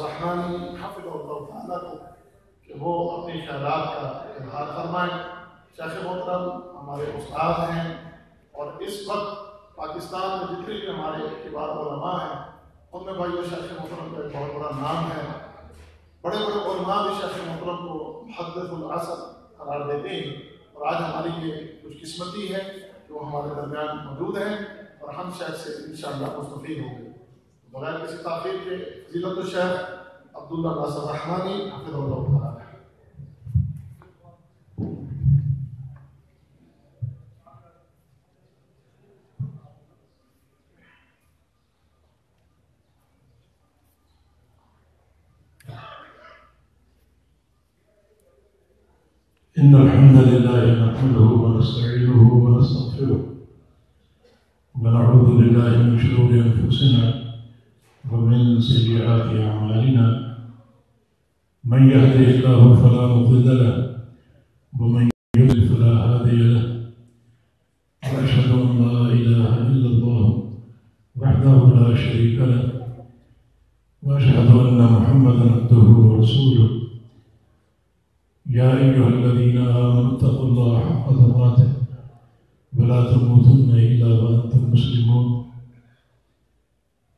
ناصر رحمانی حفظہ اللہ تعالیٰ کو کہ وہ اپنے خیالات کا اظہار فرمائیں۔ شیخ محترم ہمارے استاد ہیں، اور اس وقت پاکستان میں جتنے بھی ہمارے کبار علماء ہیں ان میں بھائی شیخ محترم کا ایک بہت بڑا نام ہے۔ بڑے بڑے علماء بھی شیخ محترم کو محدث العصر قرار دیتے ہیں، اور آج ہماری یہ خوش قسمتی ہے کہ وہ ہمارے درمیان موجود ہیں اور ہم شیخ سے انشاءاللہ مستفید ہوں گے۔ بغیر کسی تاخیر کے فضیلت الشیخ عبداللہ ناصر رحمانی حفظہ اللہ تعالیٰ۔ إن الحمد لله نحمده ونستعينه ونستغفره ونعوذ بالله من شرور أنفسنا ومن سيئات أعمالنا، من يهده الله فلا مضل له ومن يضلل فلا هادي له، وأشهد أن لا إله إلا الله وحده لا شريك له، وأشهد أن محمدا عبده ورسوله. يا أيها الذين آمنوا اتقوا الله حق تقاته ولا تموتن إلا وأنتم مسلمون.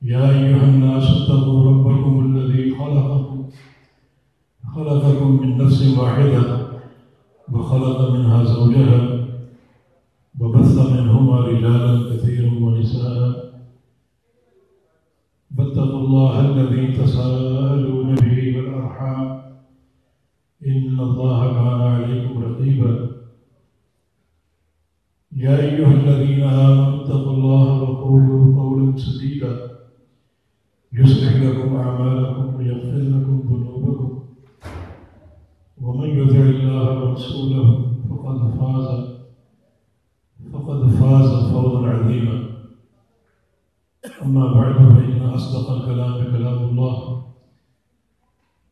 يا أيها الناس اتقوا ربكم الذي خلقكم من نفس واحدة وخلق منها زوجها وبث منهما رجالا كثيرا ونساء، واتقوا الله الذي تساءلون به والأرحام إن الله كان عليكم رقيبا. يا أيها الذين آمنوا اتقوا الله وقولوا قولا سديدا يصلح لكم أعمالكم ويغفر لكم ذنوبكم، ومن يطع الله ورسوله فقد فاز فوزا عظيما. أما بعد فإن أصدق الكلام كلام الله،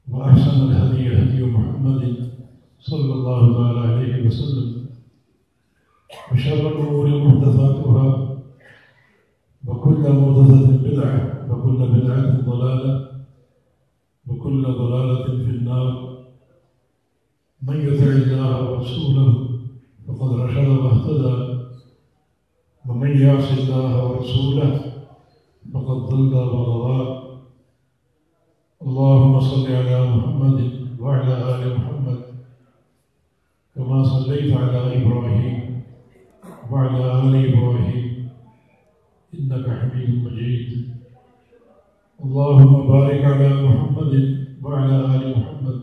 وأحسن الهدي هدي محمد صلى الله عليه وسلم، وشر الأمور محدثاتها وكل محدثة بدعة وكل بدعة ضلالة وكل ضلالة في النار. من يطع الله ورسوله فقد رشد واهتدى، ومن يعص الله ورسوله فقد ضل وغوى. اللهم صل على محمد وعلى آل محمد كما صليت على إبراهيم وعلى آل إبراهيم إنك حميد مجيد. اللهم بارك على محمد وعلى آل محمد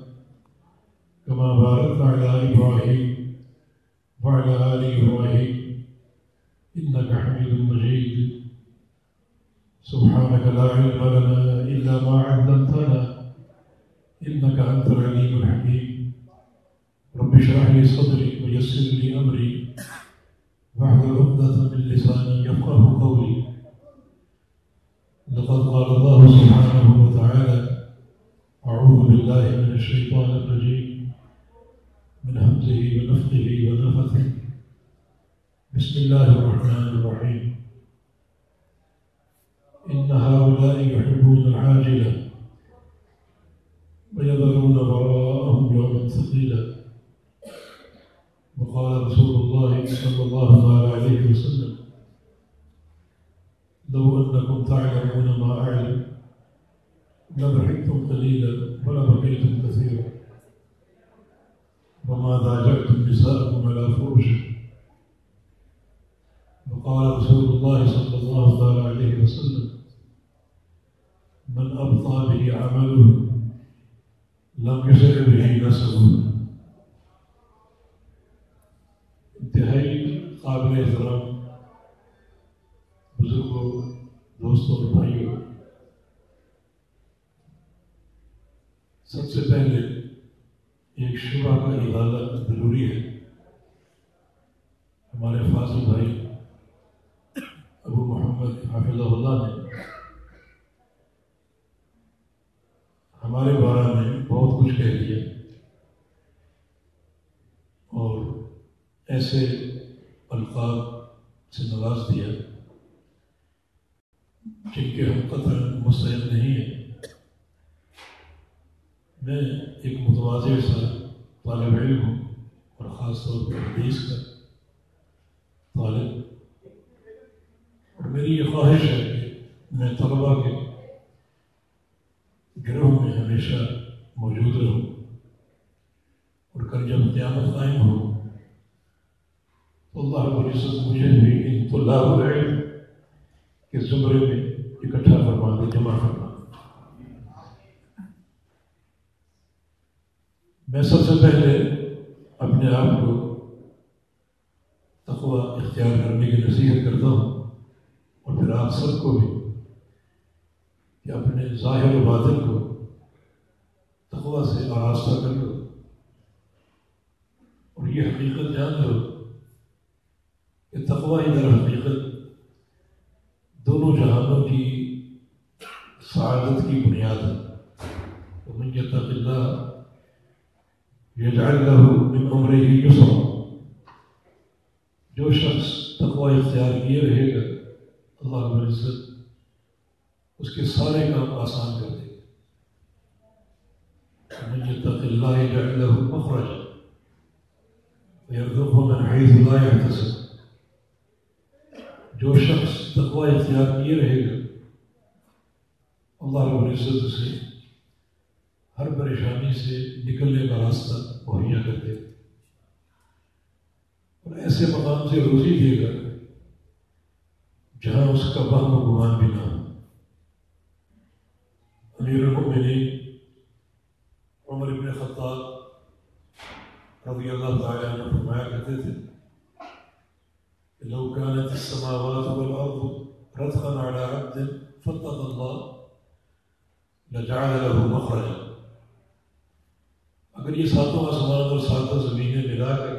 كما باركت على إبراهيم وعلى آل إبراهيم إنك حميد مجيد. سبحانك لا علم لنا إلا ما علمتنا إنك أنت العليم الحكيم. رب اشرح لي صدري ويسر لي أمري واحلل عقدة من لساني يفقهوا قولي. لقد قال الله سبحانه وتعالى: أعوذ بالله من الشيطان الرجيم من همزه ونفخه ونفثه. بسم الله الرحمن الرحيم. إن هؤلاء يحبون العاجلة ويذرون وراءهم يوما ثقيلا. وقال رسول الله صلى الله عليه وسلم: لو أنكم تعلمون ما أعلم لضحكتم قليلا ولبكيتم كثيرا، وما ضاجعتم نساءكم على فرشكم. وقال رسول الله صلى الله عليه وسلم: من أبطأ به عمله لم يسر به نسبه. انتہائی قابل احترام بزرگوں، دوستوں اور بھائیوں، سب سے پہلے ایک شبہ کا ازالہ ضروری ہے۔ ہمارے فاضل بھائی ابو محمد حافظہ اللہ نے ہمارے بارے میں بہت کچھ کہہ دیا، اور ایسے القاب سے نواز دیا جن کے ہم قطعاً مستحق نہیں ہیں، میں ایک متواضع سا طالب علم ہوں اور خاص طور پر حدیث کا طالب، اور میری یہ خواہش ہے کہ میں طلباء کے گروہ میں ہمیشہ موجود رہوں، اور کل جب قیامت قائم ہو تو اللہ رب العزت مجھے بھی ان طلاب العلم کے زمرے میں اکٹھا فرما دے، جمع فرما دے۔ میں سب سے پہلے اپنے آپ کو تقویٰ اختیار کرنے کی نصیحت کرتا ہوں، اور پھر آپ سب کو بھی کہ اپنے ظاہر و باطن کو تقویٰ سے آراستہ کر لو، اور یہ حقیقت جان لو کہ تقویٰ ہی در حقیقت دونوں جہانوں کی سعادت کی بنیاد ہے۔ ومن یتق اللہ یجعل له من امرہ یسرا، جو شخص تقویٰ اختیار کیے رہے گا اللہ رب العزت اس کے سارے کام آسان کر دے گا۔ ومن یتق اللہ یجعل له مخرجا ویرزقہ من حیث لا یحتسب، جو شخص تقویٰ اختیار کیے رہے گا اللہ رب العزت اسے ہر پریشانی سے نکلنے کا راستہ مہیا کر دے، اور ایسے مقام سے روزی دے گا جہاں اس کا وہم و گمان بھی نہ ہو۔ امیر المؤمنین عمر بن خطاب رضی اللہ تعالیٰ عنہ فرمایا کرتے تھے کہ لو كانت السماوات والارض رتقا على عبد فاتقى الله لجعل له مخرجا، اگر یہ ساتوں آسمان اور ساتوں زمینیں ملا کر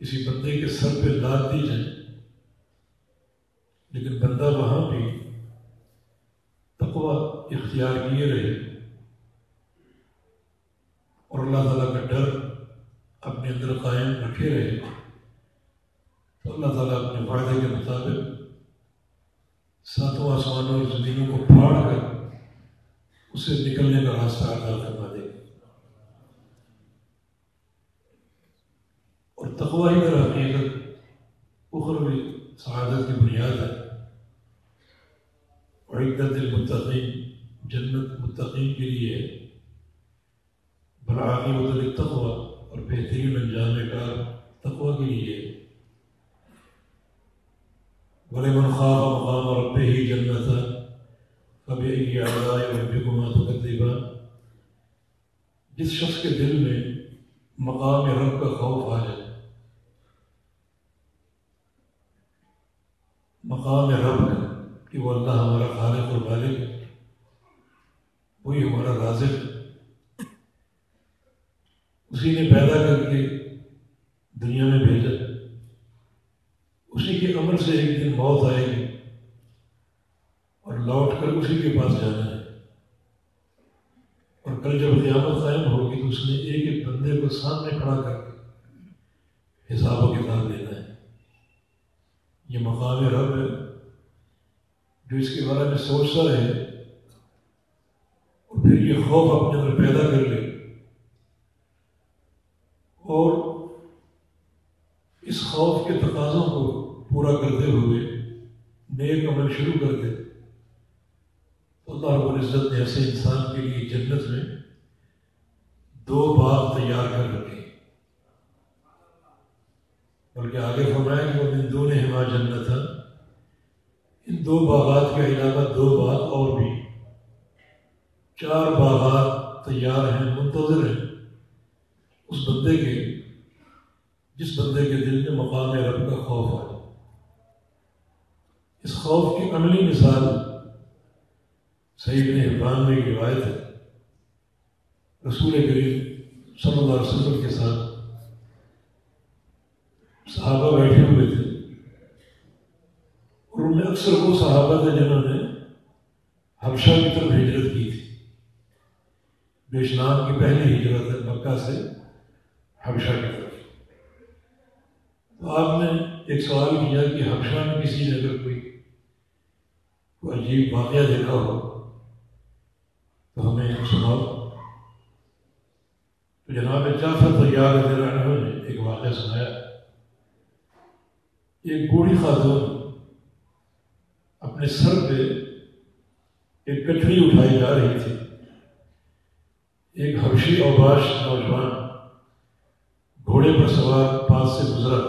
کسی بندے کے سر پہ لاد دی جائیں، لیکن بندہ وہاں بھی تقویٰ اختیار کیے رہے اور اللہ تعالیٰ کا ڈر اپنے اندر قائم رکھے رہے، تو اللہ تعالیٰ اپنے وعدے کے مطابق ساتوں آسمانوں اور زمینوں کو پھاڑ کر اسے نکلنے کا راستہ عطا فرما دے گا۔ اور تقویٰ ہی در حقیقت اخروی سعادت کی بنیاد ہے۔ اعدت للمتقین، جنت متقین کے لیے ہے، بالعاقبۃ للتقویٰ، اور بہترین انجام کار تقویٰ کے لیے ہے۔ وَلِمَنْ خَافَ مَقَامَ رَبِّهِ جَنَّتَانِ فَبِأَيِّ آلَاءِ رَبِّكُمَا تُكَذِّبَانِ، جس شخص کے دل میں مقام رب کا خوف آ جائے، مقام رب کا کہ وہ اللہ ہمارا خالق اور مالک ہے، وہی ہمارا رازق ہے، اسی نے پیدا کر کے دنیا میں بھیجا، اسی کے امر سے ایک دن موت آئے گی اور لوٹ کر اسی کے پاس جانا ہے، اور کل جب قیامت قائم ہوگی تو اس نے ایک ایک بندے کو سامنے کھڑا کر کے حساب و کتاب لینا ہے۔ یہ مقام رب ہے، جو اس کے بارے میں سوچتا رہے اور پھر یہ خوف اپنے اندر پیدا کر لے اور اس خوف کے تقاضوں کو پورا کرتے ہوئے نیک عمل شروع کر دے، تو اللہ رب العزت نے ایسے انسان کے لیے جنت میں 2 باغ تیار کر رکھے، بلکہ آگے فرمایا کہ وہ من دونہما جنتان، ان 2 باغات کے علاوہ 2 باغ اور بھی، 4 باغات تیار ہیں، منتظر ہیں اس بندے کے جس بندے کے دل میں مقام رب کا خوف آئے۔ اس خوف کی عملی مثال صحیح ابن حبان میں ایک روایت ہے، رسول کریم صلی اللہ علیہ وسلم کے ساتھ صحابہ بیٹھے ہوئے تھے، اور ان میں اکثر وہ صحابہ تھے جنہوں نے حبشہ کی طرف ہجرت کی تھی۔ جو اسلام کی پہلی ہجرت ہے مکہ سے حبشہ کی طرف، تو آپ نے ایک سوال کیا کہ حبشہ میں کسی نے اگر کوئی عجیب واقعہ دیکھا ہو تو ہمیں سناؤ۔ تو جناب جعفر طیار رضی اللہ عنہ نے ایک واقعہ سنایا۔ ایک بوڑھی خاتون اپنے سر پہ ایک کٹھری اٹھائی جا رہی تھی۔ ایک حبشی اوباش نوجوان گھوڑے پر سوار پاس سے گزرا،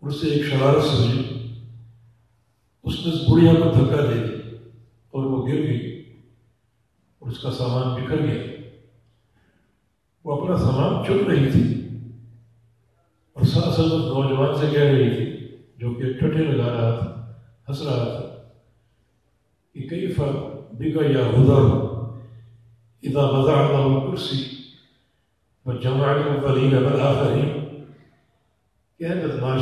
اس سے ایک شرارت سمجھی، اس نے اس بڑھیا کو دھکا دے دی اور وہ گر گئی اور اس کا سامان بکھر گیا۔ وہ اپنا سامان چن رہی تھی اور ساتھ ساتھ اس نوجوان سے کہہ رہی تھی جو کہ ٹھٹھے لگا رہا تھا، ہنس رہا تھا کہ کیف بک یا حذر اذا وضعنا الکرسی وجمعنا الاولین والآخرین، کیا بدماش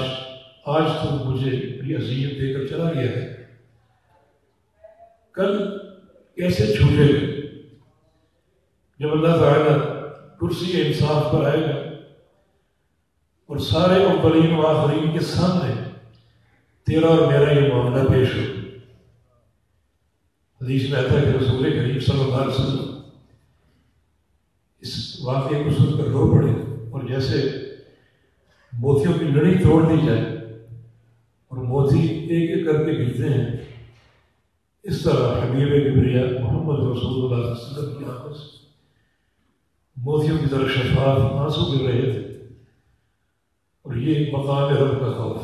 آج تو مجھے بھی اذیت دے کر چلا گیا ہے، کل کیسے چھوٹے گا جب اللہ تعالیٰ کرسی انصاف پر آئے گا اور سارے اولین و آخرین کے سامنے تیرا اور میرا یہ معاملہ پیش ہو۔ حدیث میں آتا ہے کہ رسول کریم صلی اللہ علیہ وسلم اس واقعے کو سن کر رو پڑے اور جیسے موتیوں کی لڑی توڑ دی جائے اور موتی ایک ایک کر کے گرتے ہیں، اس طرح حبیب کبریا محمد رسول اللہ صلی اللہ علیہ وسلم کی آنکھوں سے موتیوں کی طرح شفاف آنسو گر رہے تھے۔ اور یہ مقام رب کا خوف،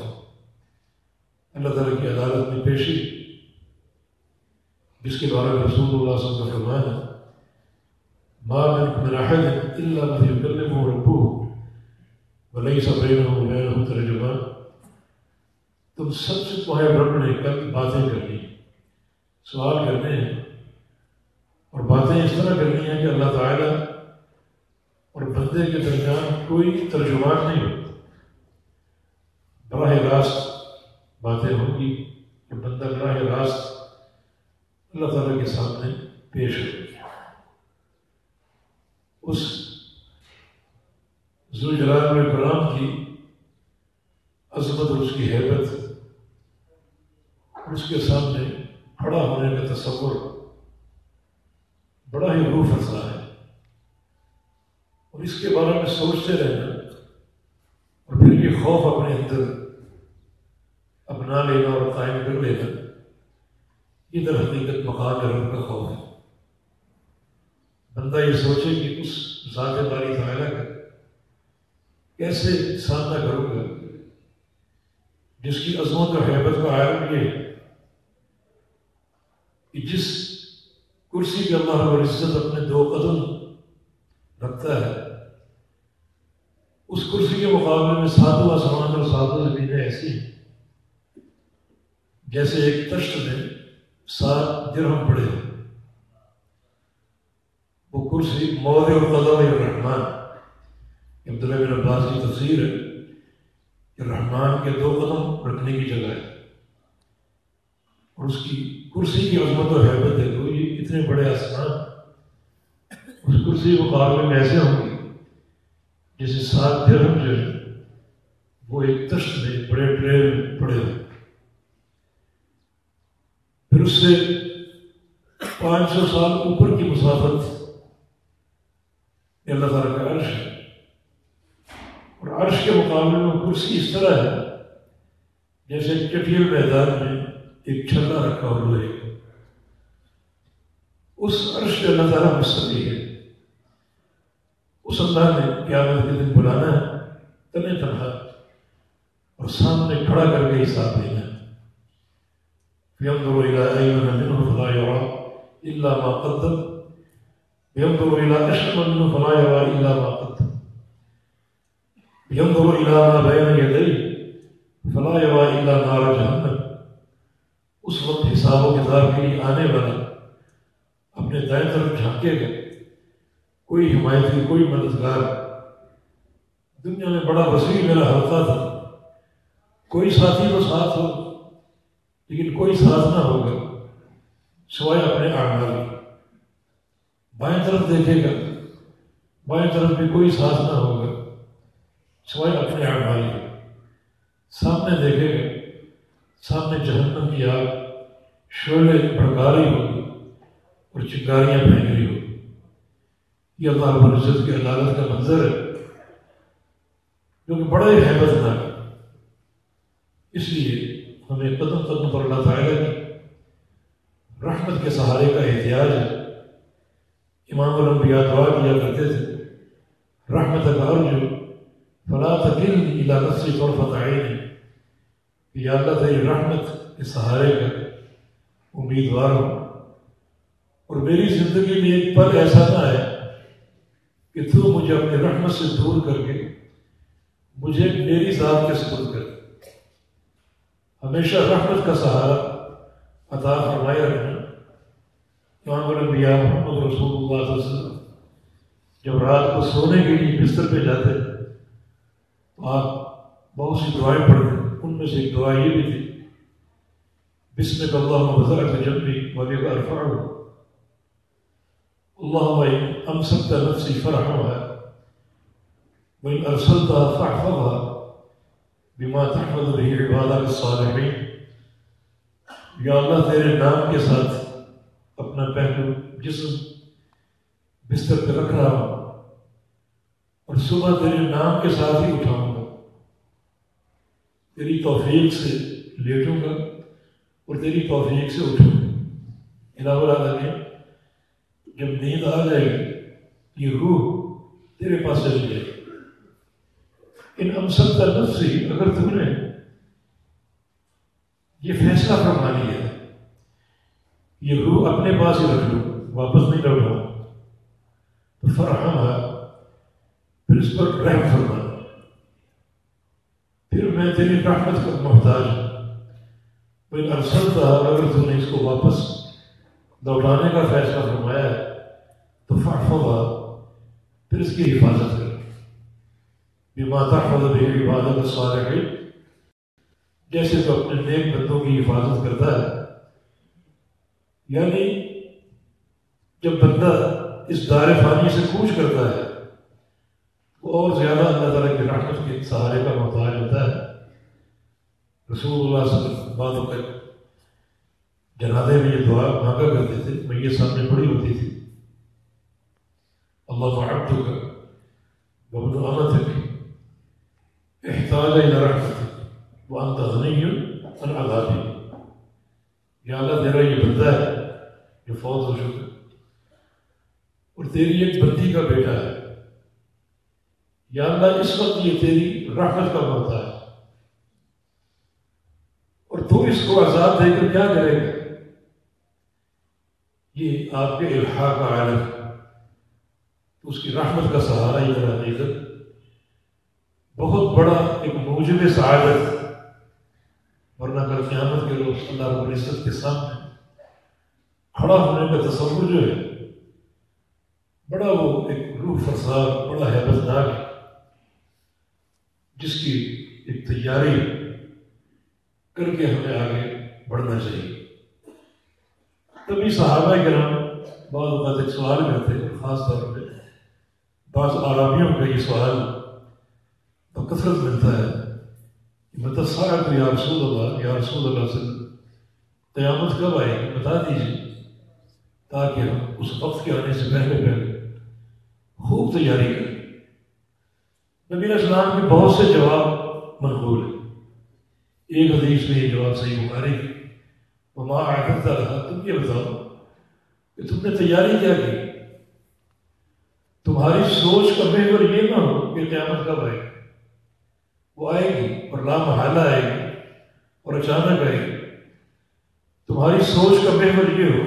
اللہ تعالیٰ کی عدالت میں پیشی، جس کے بارے میں رسول اللہ صلی اللہ علیہ وسلم کا فرمان ہے ما منکم من احد الا من یکلمہ ربہ ولیس بینہ وبینہ ترجمان، تم سب سے تمہارے رب نے کل باتیں کرنی، سوال کرنے ہیں، اور باتیں اس طرح کرنی ہیں کہ اللہ تعالیٰ اور بندے کے درمیان کوئی ترجمان نہیں ہوتا، براہ راست باتیں ہوں گی کہ بندہ براہ راست اللہ تعالیٰ کے سامنے پیش ہو۔ اس ذوالجلال والاکرام کی عظمت اور اس کی ہیبت اور اس کے سامنے کھڑا ہونے کا تصور بڑا ہی روح افزا ہے، اور اس کے بارے میں سوچتے رہنا اور پھر یہ خوف اپنے اندر اپنا لینا اور قائم کر لینا، یہ در حقیقت مقام رب کا خوف ہے۔ بندہ یہ سوچے کہ اس ذات باری تعالیٰ کا کیسے سامنا کروں گا جس کی عظمت اور ہیبت کا عالم یہ ہے کہ جس کرسی کے اللہ رب العزت اپنے دو قدم رکھتا ہے، اس کرسی کے مقابلے میں ساتوں آسمان اور ساتوں زمینیں ایسی ہیں جیسے ایک تشت میں 7 درہم پڑے ہیں۔ وہ کرسی موضع القدم الرحمن، عبداللہ بن عباس کی تفسیر ہے کہ رحمان کے 2 قدم رکھنے کی جگہ ہے، اور اس کی کرسی کی عظمت و حیبت ہے تو یہ اتنے بڑے آسمان اس کرسی کے مقابلے میں ایسے ہوں گے جیسے 7 درہم جو ہے وہ ایک تشت میں بڑے ٹرے میں پڑے ہوئے۔ پھر اس سے 500 سال اوپر کی مسافت اللہ تعالیٰ کا عرش ہے، اور عرش کے مقابلے میں کرسی اس طرح ہے جیسے چٹیل میدان میں ایک چھلا رکھا ہوا لوہے کا۔ اس عرش پہ اللہ تعالیٰ مستوی ہے، اس اللہ نے قیامت کے دن بلانا ہے تنہا تنہا اور سامنے کھڑا کر کے حساب دینا ہے۔ ينظر إلى أيمن منه فلا يرى إلا ما قدم ينظر إلى أشأم منه فلا يرى إلا ما قدم ينظر إلى ما بين يديه فلا يرى إلا نار جهنم۔ اس وقت حساب و کتاب کے لیے آنے والا اپنے دائیں طرف جھانکے گا، کوئی حمایتی، کوئی مددگار، دنیا میں بڑا وسیع میرا حلقہ تھا، کوئی ساتھی تو ساتھ ہو لیکن کوئی ساتھ نہ ہوگا سوائے اپنے اعمال۔ بائیں طرف دیکھے گا، بائیں طرف بھی کوئی ساتھ نہ ہوگا سوائے اپنے اعمال۔ سامنے دیکھے گا، سامنے جہنم کی آگ شعلے بھڑکا رہی ہوگی اور چنگاریاں پھینک رہی ہو. یہ اللہ رب العزت کی عدالت کا منظر ہے جو کہ بڑا ہی ہیبت ناک ہے. اس لیے ہمیں قدم قدم پر اللہ تعالیٰ کی رحمت کے سہارے کا احتیاج ہے. امام الانبیاء دعا کیا کرتے تھے رحمتک ارجو فلا تکلنی الی نفسی طرفۃ عین، کہ یا اللہ تیری رحمت کے سہارے کا امیدوار ہوں اور میری زندگی میں ایک پل ایسا نہ ہے کہ تو مجھے اپنی رحمت سے دور کر کے مجھے میری ذات کے سپرد کر. ہمیشہ رحمت کا سہارا عطا فرمائے رکھنا. امام الانبیاء محمد رسول اللہ صلی اللہ علیہ وسلم جب رات کو سونے کے لیے بستر پہ جاتے تو آپ بہت سی دعائیں پڑھتے. ان میں سے ایک دعا یہ بھی تھی بسمک اللہم وضعت جنبی وبک ارفعہ اللہم ان امسکت نفسی فرحمها وان ارسلتها فاحفظها بما تحفظ به عبادك الصالحین. یا اللہ تیرے نام کے ساتھ اپنا پہلو جسم بستر پہ رکھ رہا ہوں اور صبح تیرے نام کے ساتھ ہی اٹھاؤں گا. تیری توفیق سے لیٹوں گا اور تیری توفیق سے اٹھوں گا. الہ العالمین جب نیند آ جائے گی یہ روح تیرے پاس چلی جائے گی. ان امسکت نفسی، اگر تم نے یہ فیصلہ فرما لیا ہے یہ روح اپنے پاس ہی رکھ لو واپس نہیں لوٹاؤ تو فرحمھا، پھر اس پر رحم فرما، پھر میں تیری رحمت کا محتاج ہوں. وإن ارسلتھا، اگر تم نے اس کو واپس لوٹانے کا فیصلہ فرمایا ہے تو فاحفظھا، پھر اس کی حفاظت کر بما تحفظ به عبادك الصالحین، جیسے تو اپنے نیک بندوں کی حفاظت کرتا ہے. یعنی جب بندہ اس دار فانی سے کوچ کرتا ہے تو اور زیادہ اللہ تعالیٰ کی رحمت کے سہارے کا محتاج ہوتا ہے. رسول اللہ صلی اللہ علیہ وسلم بعد وقت جنازے میں یہ دعا مانگا کرتے تھے، میت سامنے پڑی ہوتی تھی اللہم عبدک وابن امتک احتاج الی رحمتک وانت غنی عن عذابی. یا اللہ تیرا یہ بندہ ہے جو فوت ہو چکا اور تیری ایک بندی کا بیٹا ہے. یا اللہ اس وقت یہ تیری رحمت کا محتاج ہے اور تو اس کو عذاب دے کر کیا کرے گا. یہ آپ کے الحاق کا عالم ہے. اس کی رحمت کا سہارا یہ میرا عزت بہت بڑا ایک موجب سعادت. ورنہ کل قیامت کے روز اللہ رب العزت کے سامنے کھڑا ہونے کا تصور جو ہے بڑا وہ ایک روح فرسا، بڑا ہیبت ناک ہے، جس کی ایک تیاری کر کے ہمیں آگے بڑھنا چاہیے. تبھی صحابہ کرام بعض اوقات ایک سوال کرتے ہیں، خاص طور پہ بعض عربیوں کا یہ سوال تو کثرت ملتا ہے، متی الساعۃ یا رسول اللہ، یا رسول اللہ صلی اللہ علیہ وسلم قیامت کب آئے گی بتا دیجیے تاکہ ہم اس وقت کے آنے سے پہلے خوب تیاری کریں. نبی علیہ السلام کے بہت سے جواب منقول ہیں. ایک حدیث میں یہ جواب صحیح بخاری کی وما اعددت لها، تم یہ بتاؤ کہ تم نے تیاری کیا کی. تمہاری سوچ کا محور یہ نہ ہو کہ قیامت کب آئے گی. وہ آئے گی اور لا محالہ آئے گی اور اچانک آئے گی. تمہاری سوچ کا محور یہ ہو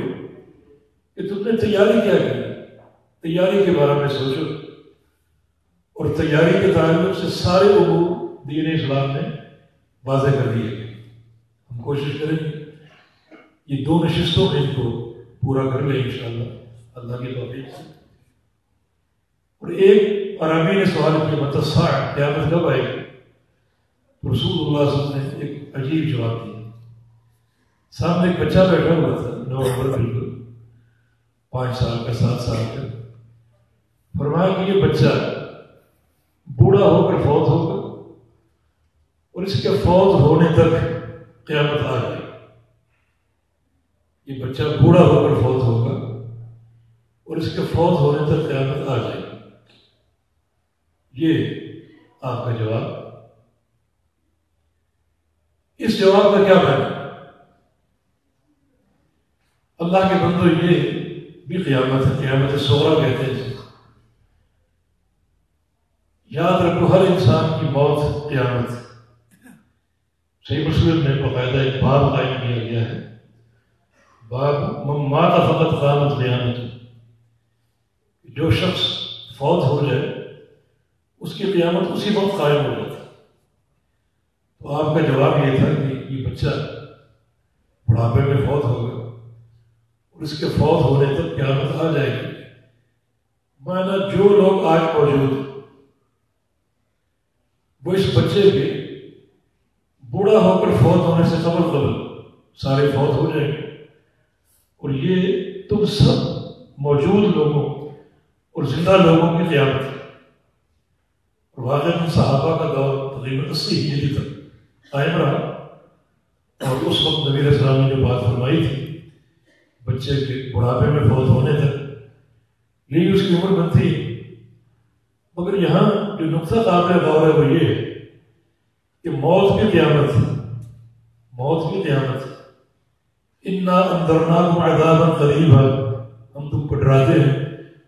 کہ تم نے تیاری کیا کی. تیاری کے بارے میں سوچو اور تیاری کے تعلق سے سارے امور دین اسلام نے واضح کر دیے. ہم کوشش کریں گے یہ 2 نشستوں میں ان کو پورا کر لیں انشاءاللہ اللہ کی توفیق سے. اور ایک عربی نے سوال کیا متی الساعۃ، قیامت کب آئے گی. رسول اللہ صلی اللہ علیہ وسلم نے ایک عجیب جواب دیا. سامنے ایک بچہ بیٹھا ہوا تھا، نوعمر بالکل 5 سال کا 7 سال کا. فرمایا کہ یہ بچہ بوڑھا ہو کر فوت ہوگا اور اس کے فوت ہونے تک قیامت آ جائے گی. یہ بچہ بوڑھا ہو کر فوت ہوگا اور اس کے فوت ہونے تک قیامت آ جائے گی. یہ آپ کا جواب. اس جواب کا کیا معنی؟ اللہ کے بندو یہ بھی قیامت ہے، قیامت صغریٰ کہتے ہیں. یاد رکھو ہر انسان کی موت قیامت. صحیح مسلم میں باقاعدہ ایک باب قائم کیا گیا ہے، باب من مات فقط قامت قیامت. جو شخص فوت ہو جائے اس کی قیامت اسی وقت قائم ہو جاتی. تو آپ کا جواب یہ تھا کہ یہ بچہ بڑھاپے میں فوت ہوگا اور اس کے فوت ہونے تک قیامت آ جائے گی. مانا جو لوگ آج موجود ہیں وہ اس بچے کے بوڑھا ہو کر فوت ہونے سے قبل سارے فوت ہو جائیں گے، اور یہ تم سب موجود لوگوں اور زندہ لوگوں کی قیامت ہے. اور واقعی صحابہ کا دور تقریباً 80 ہجری تک قائم رہا، اور اس وقت نبی علیہ السلام نے جو بات فرمائی تھی بچے کے بڑھاپے میں فوت ہونے تک، یہی اس کی عمر بنتی ہے. مگر یہاں جو نقطہ قابل غور ہے وہ یہ ہے کہ موت کی قیامت ہے، موت کی قیامت ہے. انا انذرناکم عذابا قریبا، ہم تم کو ڈراتے ہیں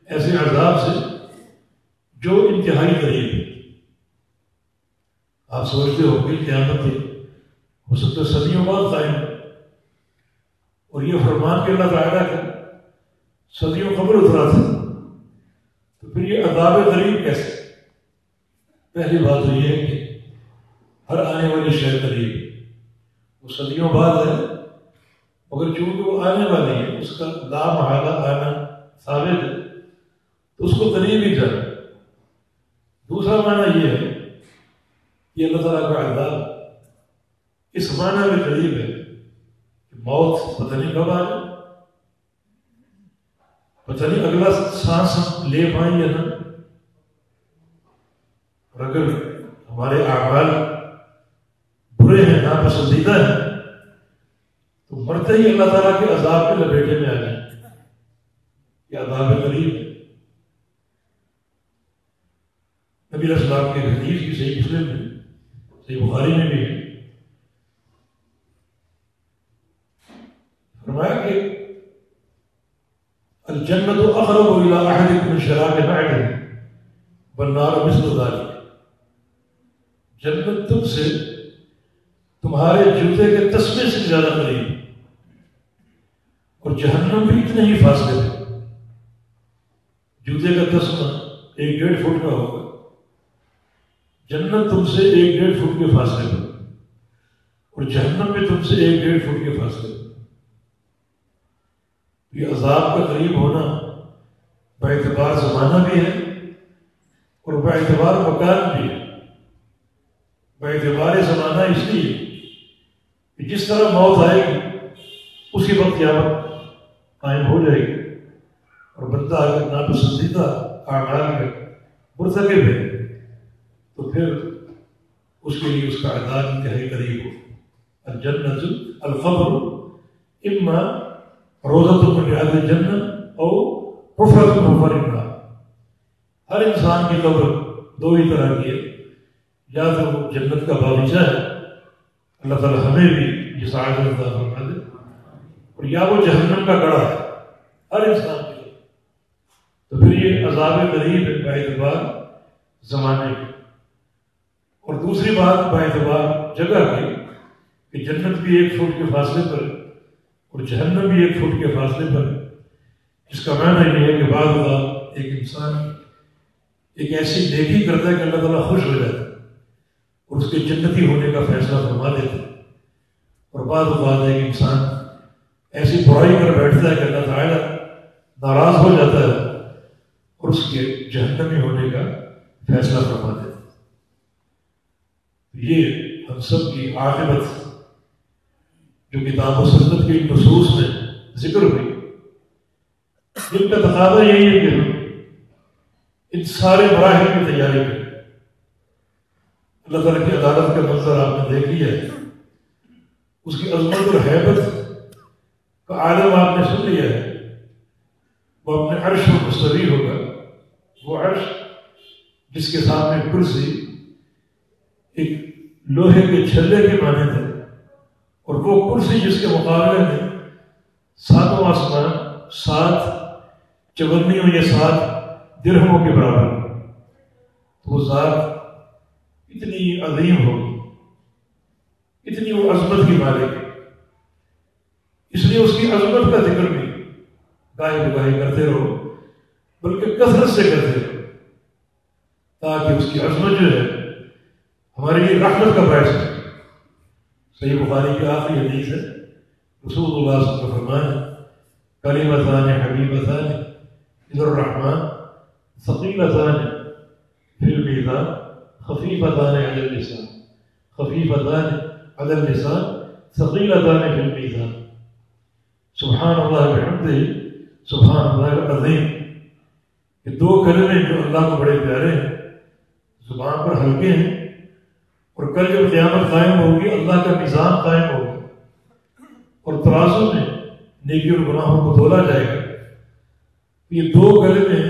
ایسے عذاب سے جو انتہائی قریب ہے. آپ سوچتے ہو کہ قیامت ہے، ہو سکتا ہے صدیوں بعد قائم ہے، اور یہ فرمان کہ اللہ تعالیٰ کا صدیوں قبل اترا تھا، تو پھر یہ عذاب قریب کیسے؟ پہلی بات تو یہ ہے کہ ہر آنے والی شے قریب ہے، وہ صدیوں بعد ہے، مگر چونکہ وہ آنے والی ہے اس کا لا محالہ آنا ثابت ہے، تو اس کو قریب ہی جانا. دوسرا معنی یہ ہے کہ اللہ تعالیٰ کا عذاب اس معنی میں قریب ہے کہ موت پتہ نہیں کب آ جائے، پتہ نہیں اگلا سانس ہم لے پائیں یا نہ. اور اگر ہمارے اعمال برے ہیں، ناپسندیدہ ہیں، تو مرتے ہی اللہ تعالیٰ کے عذاب کے لپیٹے میں آ جائیں. یہ عذاب قریب ہے. نبی علیہ السلام کے حدیث کی صحیح مسلم میں، صحیح بخاری میں بھی ہے، فرمایا کہ الجنت اقرب الى احدکم من شراک نعلہ والنار مثل ذلک. جنت تم سے تمہارے جوتے کے تسمے سے زیادہ قریب، اور جہنم بھی اتنے ہی فاصلے میں. جوتے کا تسمہ 1-1.5 فٹ کا ہوگا، جنت تم سے 1-1.5 فٹ کے فاصلے پر، اور جہنم بھی تم سے 1-1.5 فٹ کے فاصلے پر. یہ عذاب کا قریب ہونا باعتبار زمانہ بھی ہے اور باعتبار مکان بھی ہے. باعتبار زمانہ اس لیے کہ جس طرح موت آئے گی اسی وقت قیامت قائم ہو جائے گی، اور بندہ اگر ناپسندیدہ اعمال کا مرتکب ہے تو پھر اس کے لیے اس کا عذاب انتہائی قریب ہو. الجنت القبر اما روضۃ من ریاض الجنہ او حفرۃ من حفر النار. ہر انسان کی قبر دو ہی طرح کی ہے، یا تو وہ جنت کا باغیچہ ہے، اللہ تعالیٰ ہمیں بھی یہ سعادت عطا فرما دے، اور یا وہ جہنم کا گڑھا ہے ہر انسان کے لیے. تو پھر یہ عذاب قریب ہے باعتبار زمانے کے. اور دوسری بات باعتبار جگہ کی کہ جنت بھی 1 فٹ کے فاصلے پر ہے اور جہنم بھی 1 فٹ کے فاصلے پر ہے، جس کا معنی یہ ہے کہ بعض اوقات ایک انسان ایک ایسی نیکی کرتا ہے کہ اللہ تعالیٰ خوش ہو جاتا ہے اور اس کے جنتی ہونے کا فیصلہ فرما دیتا ہے، اور بعض اوقات ایک انسان ایسی برائی کر بیٹھتا ہے کہ اللہ تعالیٰ ناراض ہو جاتا ہے اور اس کے جہنمی ہونے کا فیصلہ فرما دیتا ہے. یہ ہم سب کی عاقبت جو کتاب و سنت کی نصوص میں ذکر ہوئی، جن کا تقاضا یہی ہے کہ ہم ان سارے مراحل کی تیاری کریں. اللہ تعالیٰ کی عدالت کا منظر آپ نے دیکھ لیا ہے، اس کی عظمت اور ہیبت کا عالم آپ نے سن لیا ہے، وہ اپنے عرش پر مستوی ہوگا. وہ عرش جس کے سامنے کرسی ایک لوہے کے چھلے کے مانند ہے، اور وہ کرسی جس کے مقابلے میں ساتوں آسمان 7 چوندیوں یا 7 درہموں کے برابر ہے. وہ ذات اتنی عظیم ہوگی، اتنی وہ عظمت کی مالک ہے. اس لیے اس کی عظمت کا ذکر بھی گاہے بگاہے کرتے رہو، بلکہ کثرت سے کرتے رہو، تاکہ اس کی عظمت جو ہے ہمارے لیے رحمت کا باعث ہے. صحیح بخاری کی آخری حدیث ہے، رسول اللہ صلی اللہ علیہ وسلم فرمایا کلمتان حبیبتان الی الرحمن ثقیلتان فی المیزان خفیفتان علی اللسان خفیفتان علی اللسان ثقیلتان فی المیزان. سبحان اللہ بحمدہ سبحان اللہ العظیم. یہ 2 کلمے جو اللہ کو بڑے پیارے ہیں، زبان پر ہلکے ہیں، اور کل جب قیامت قائم ہوگی اللہ کا میزان قائم ہوگا اور ترازو میں نیکی اور گناہوں کو تولا جائے گا. یہ 2 کلمے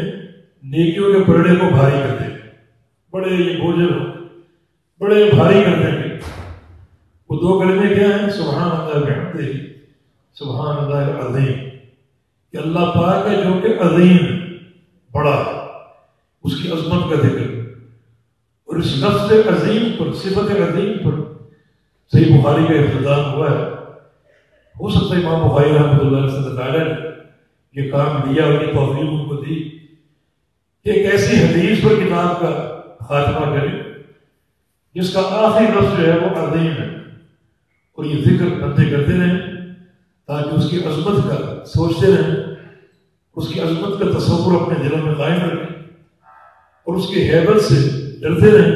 نیکیوں کے پلڑے کو بھاری کر دیں گے، بڑے یہ بوجھل ہو بڑے بھاری کر دیں گے. وہ 2 کلمے کیا ہیں؟ سبحان اللہ بحمدہ سبحان اللہ العظیم. کہ اللہ پاک ہے جو کہ عظیم بڑا ہے، اس کی عظمت کا ذکر. اور اس لفظ عظیم پر، صفت عظیم پر صحیح بخاری کا اختتام ہوا ہے. ہو سکتا ہے امام بخاری رحمۃ اللہ علیہ تعالیٰ نے یہ کام لیا اور یہ توفیق ان کو دی کہ ایک ایسی حدیث پر کتاب کا خاتمہ کرے جس کا آخری لفظ جو ہے وہ عظیم ہے. اور یہ ذکر بندے کرتے رہیں تاکہ اس کی عظمت کا سوچتے رہیں، اس کی عظمت کا تصور اپنے دلوں میں قائم رکھیں، اور اس کی ہیبت سے ڈرتے رہیں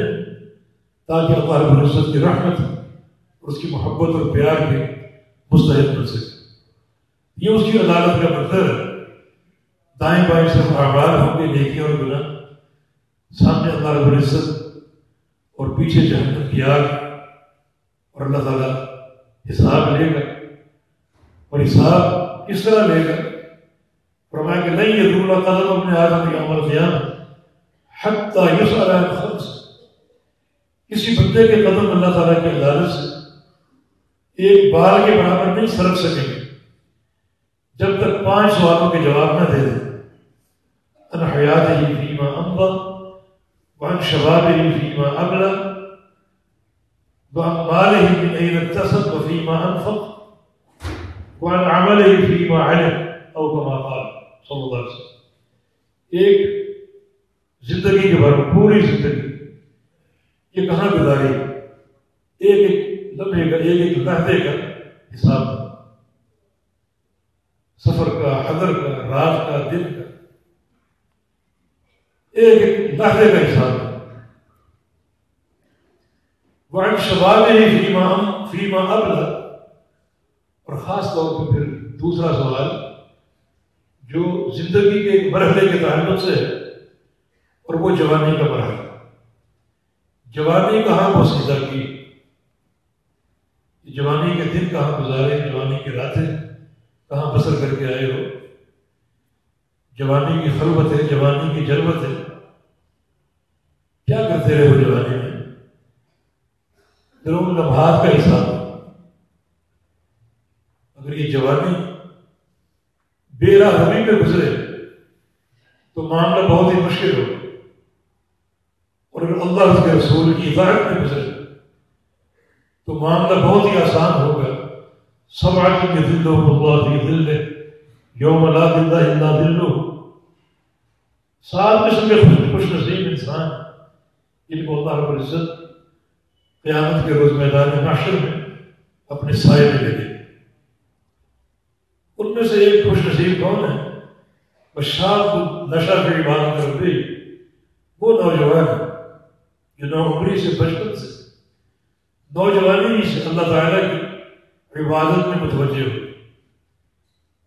تاکہ اللہ رب العزت کی رحمت اور اس کی محبت اور پیار کے مستحق بن سکے. یہ اس کی عدالت کا منظر ہے. دائیں بائیں سے اعمال ہوں گے، نیکی اور گناہ، سامنے اللہ رب العزت اور پیچھے جہنم کی آگ، اور اللہ تعالیٰ حساب لے گا. اور حساب کس طرح لے گا؟ فرمایا کہ نہیں یزول قدم ابن آدم یوم القیامہ حتی یسأل عن 5. کسی بندے کے قدم اللہ تعالیٰ کی عدالت سے ایک بال کے برابر نہیں سرک سکیں گے جب تک 5 سوالوں کے جواب نہ دے دیں. عن حیاتہ فیما امضى وعن شبابہ فیما ابلى وعن مالہ من أين اکتسب وفیما انفق وعن عملہ فیما علم او کما قال صلی اللہ علیہ وسلم. ایک زندگی کے بارے میں، پوری زندگی یہ کہاں گزاری، ایک ایک لمحے کا، ایک ایک لحظے کا حساب، سفر کا، حضر کا، رات کا، دن کا، ایک ایک لحظے کا حساب. وعن شبابہ فیما ابلى. اور خاص طور پہ پھر دوسرا سوال جو زندگی کے ایک مرحلے کے تعلق سے ہے، اور وہ جوانی کا مرحلہ. جوانی کہاں پوشیدہ کی، جوانی کے دن کہاں گزارے، جوانی کی راتیں کہاں بسر کر کے آئے ہو، جوانی کی خلوت ہے، جوانی کی جلوت ہے، کیا کرتے رہے ہو جوانی میں. پھر ان لمحات کا حساب. اگر یہ جوانی بے راہی پہ گزرے تو معاملہ بہت ہی مشکل ہو، اور اگر اللہ اس کے رسول کی اطاعت میں گزرے تو معاملہ بہت ہی آسان ہوگا. سبعۃ یظلھم اللہ فی ظلہ یوم لا ظل الا ظلہ. 7 قسم کے خوش نصیب انسان جن کو اللہ رب العزت قیامت کے روز میدان محشر میں اپنے سائے میں لے گے. ان میں سے ایک خوش نصیب کون ہے؟ بشاب نشہ کے عبادت ربی. وہ نوجوان ہے جو نوعمری سے، بچپن سے، نوجوانی سے اللہ تعالیٰ کی عبادت میں متوجہ ہو،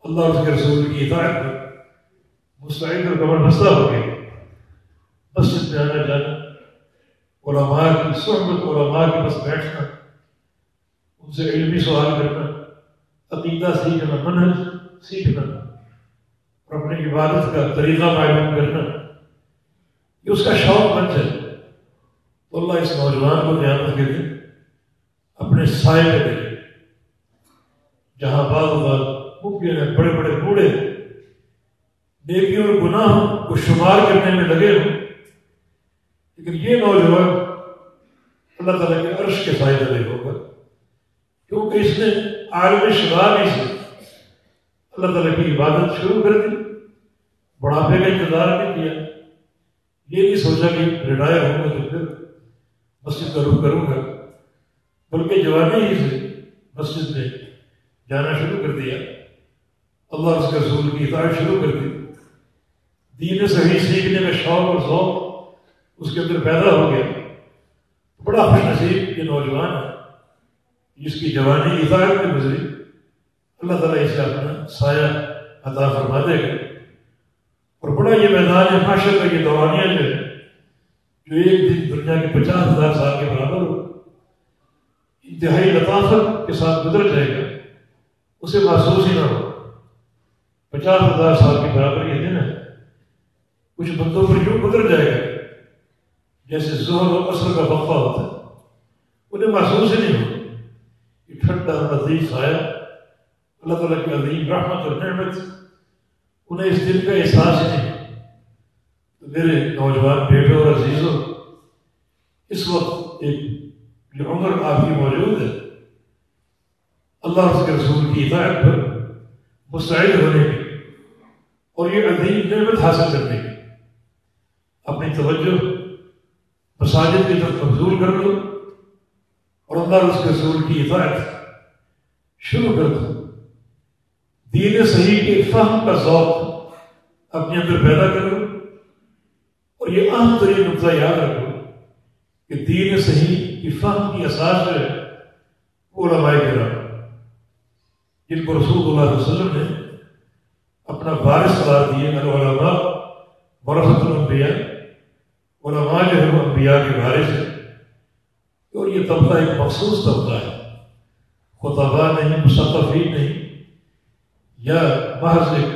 اللہ اور اس کے رسول کی اطاعت میں مستعد اور کمر بستہ ہو گئے. مسجد میں آنا جانا، علماء کی صحبت، علماء کے پاس بیٹھنا، ان سے علمی سوال کرنا، عقیدہ سیکھنا، منہج سیکھنا. اور اپنی عبادت کا طریقہ معلوم کرنا، یہ اس کا شوق بن جائے تو اللہ اس نوجوان کو قیامت کے دن اپنے سائے میں دے، جہاں بعض اوقات ممکن ہے بڑے بڑے بوڑھے نیکی اور گناہوں کو شمار کرنے میں لگے ہوں، لیکن یہ نوجوان اللہ تعالیٰ کے عرش کے سائے میں ہوگا، کیونکہ اس نے عالم شباب ہی سے اللہ تعالیٰ کی عبادت شروع کر دی، بڑھاپے کا انتظار نہیں کیا، یہ نہیں سوچا کہ ریٹائر ہوں گا تو پھر مسجد کا رخ کروں گا، بلکہ جوانی ہی سے مسجد میں جانا شروع کر دیا، اللہ اور اس کے رسول کی اطاعت شروع کر دی، دین صحیح سیکھنے میں شوق اور ذوق اس کے اندر پیدا ہو گیا۔ بڑا خوش نصیب یہ نوجوان ہے جس کی جوانی اطاعت میں گزری، اللہ تعالیٰ اسے اپنا سایہ عطا فرما دے گا۔ اور بڑا یہ میدان ہے معاشر کا، یہ دورانیہ جو ہے جو ایک دن دنیا کے 50,000 سال کے برابر ہو، انتہائی لطافت کے ساتھ گزر جائے گا، اسے محسوس ہی نہ ہو۔ 50,000 سال کے برابر یہ دن ہے، کچھ بندوں پر یوں گزر جائے گا جیسے ظہر و عصر کا وقفہ ہوتا ہے، انہیں محسوس ہی نہیں ہو۔ یہ ٹھنڈا لذیذ سایہ اللہ تعالیٰ کی عظیم رحمت اور نعمت، انہیں اس دن کا احساس ہی نہیں۔ تو میرے نوجوان بیٹوں اور عزیزوں، اس وقت ایک جو عمر آپ کی موجود ہے اللہ اور اس کے رسول کی اطاعت پر مستعد ہونے کی اور یہ عظیم نعمت حاصل کرنے کی، اپنی توجہ مساجد کی طرف مبذول کر دو اور اللہ اور اس کے رسول کی اطاعت شروع کر دو۔ دین صحیح کے فہم کا ذوق اپنے اندر پیدا کرو، اور یہ اہم ترین نقطہ یاد رکھو کہ دین صحیح کی فہم کی اساس جو ہے وہ علماء کرام، جن کو رسول اللہ علیہ وسلم نے اپنا وارث قرار دیے، العلماء ورثۃ الانبیاء، علماء جو ہے وہ انبیاء کے وارث ہیں، اور یہ طبقہ ایک مخصوص طبقہ ہے، خطباء نہیں، مثقفین نہیں، یا محض ایک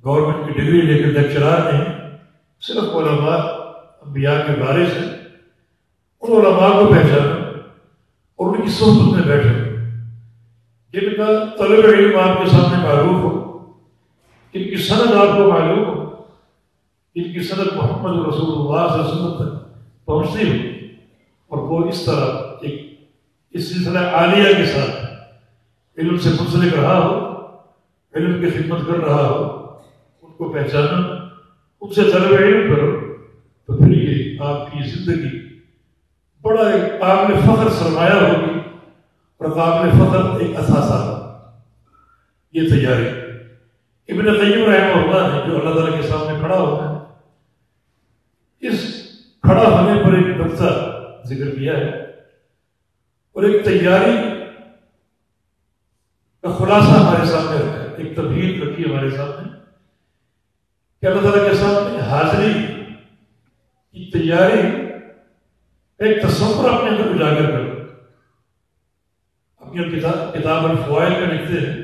گورنمنٹ کی ڈگری لے کر لیکچرار نہیں، صرف علماء انبیاء کے وارث ہیں۔ ان علماء کو پہچانا اور ان کی صحبت میں بیٹھنا، جن کا طلب علم آپ کے سامنے معروف ہو، جن کی سند آپ کو معلوم ہو، جن کی سند محمد رسول اللہ صلی اللہ علیہ وسلم تک پہنچتی ہو، اور وہ اس طرح ایک اس سلسلہ عالیہ کے ساتھ علم سے منسلک رہا ہو، علم کی خدمت کر رہا ہو، ان کو پہچانا، ان سے طلب علم کرو، تو پھر یہ آپ کی زندگی بڑا ایک قابل فخر سرمایہ ہوگی اور قابل فخر ایک اثاثہ ہوگا۔ یہ تیاری ابن قیم رحمہ اللہ نے جو اللہ تعالیٰ کے سامنے کھڑا ہوتا ہے، اس کھڑا ہونے پر ایک نقطہ ذکر کیا ہے اور ایک تیاری کا خلاصہ ہمارے سامنے رکھا ہے، ایک تبہیر رکھی ہمارے سامنے کہ اللہ تعالیٰ کے سامنے حاضری کی تیاری ایک تصور اپنے اندر اجاگر کر اپنی کتاب الفوائد میں لکھتے ہیں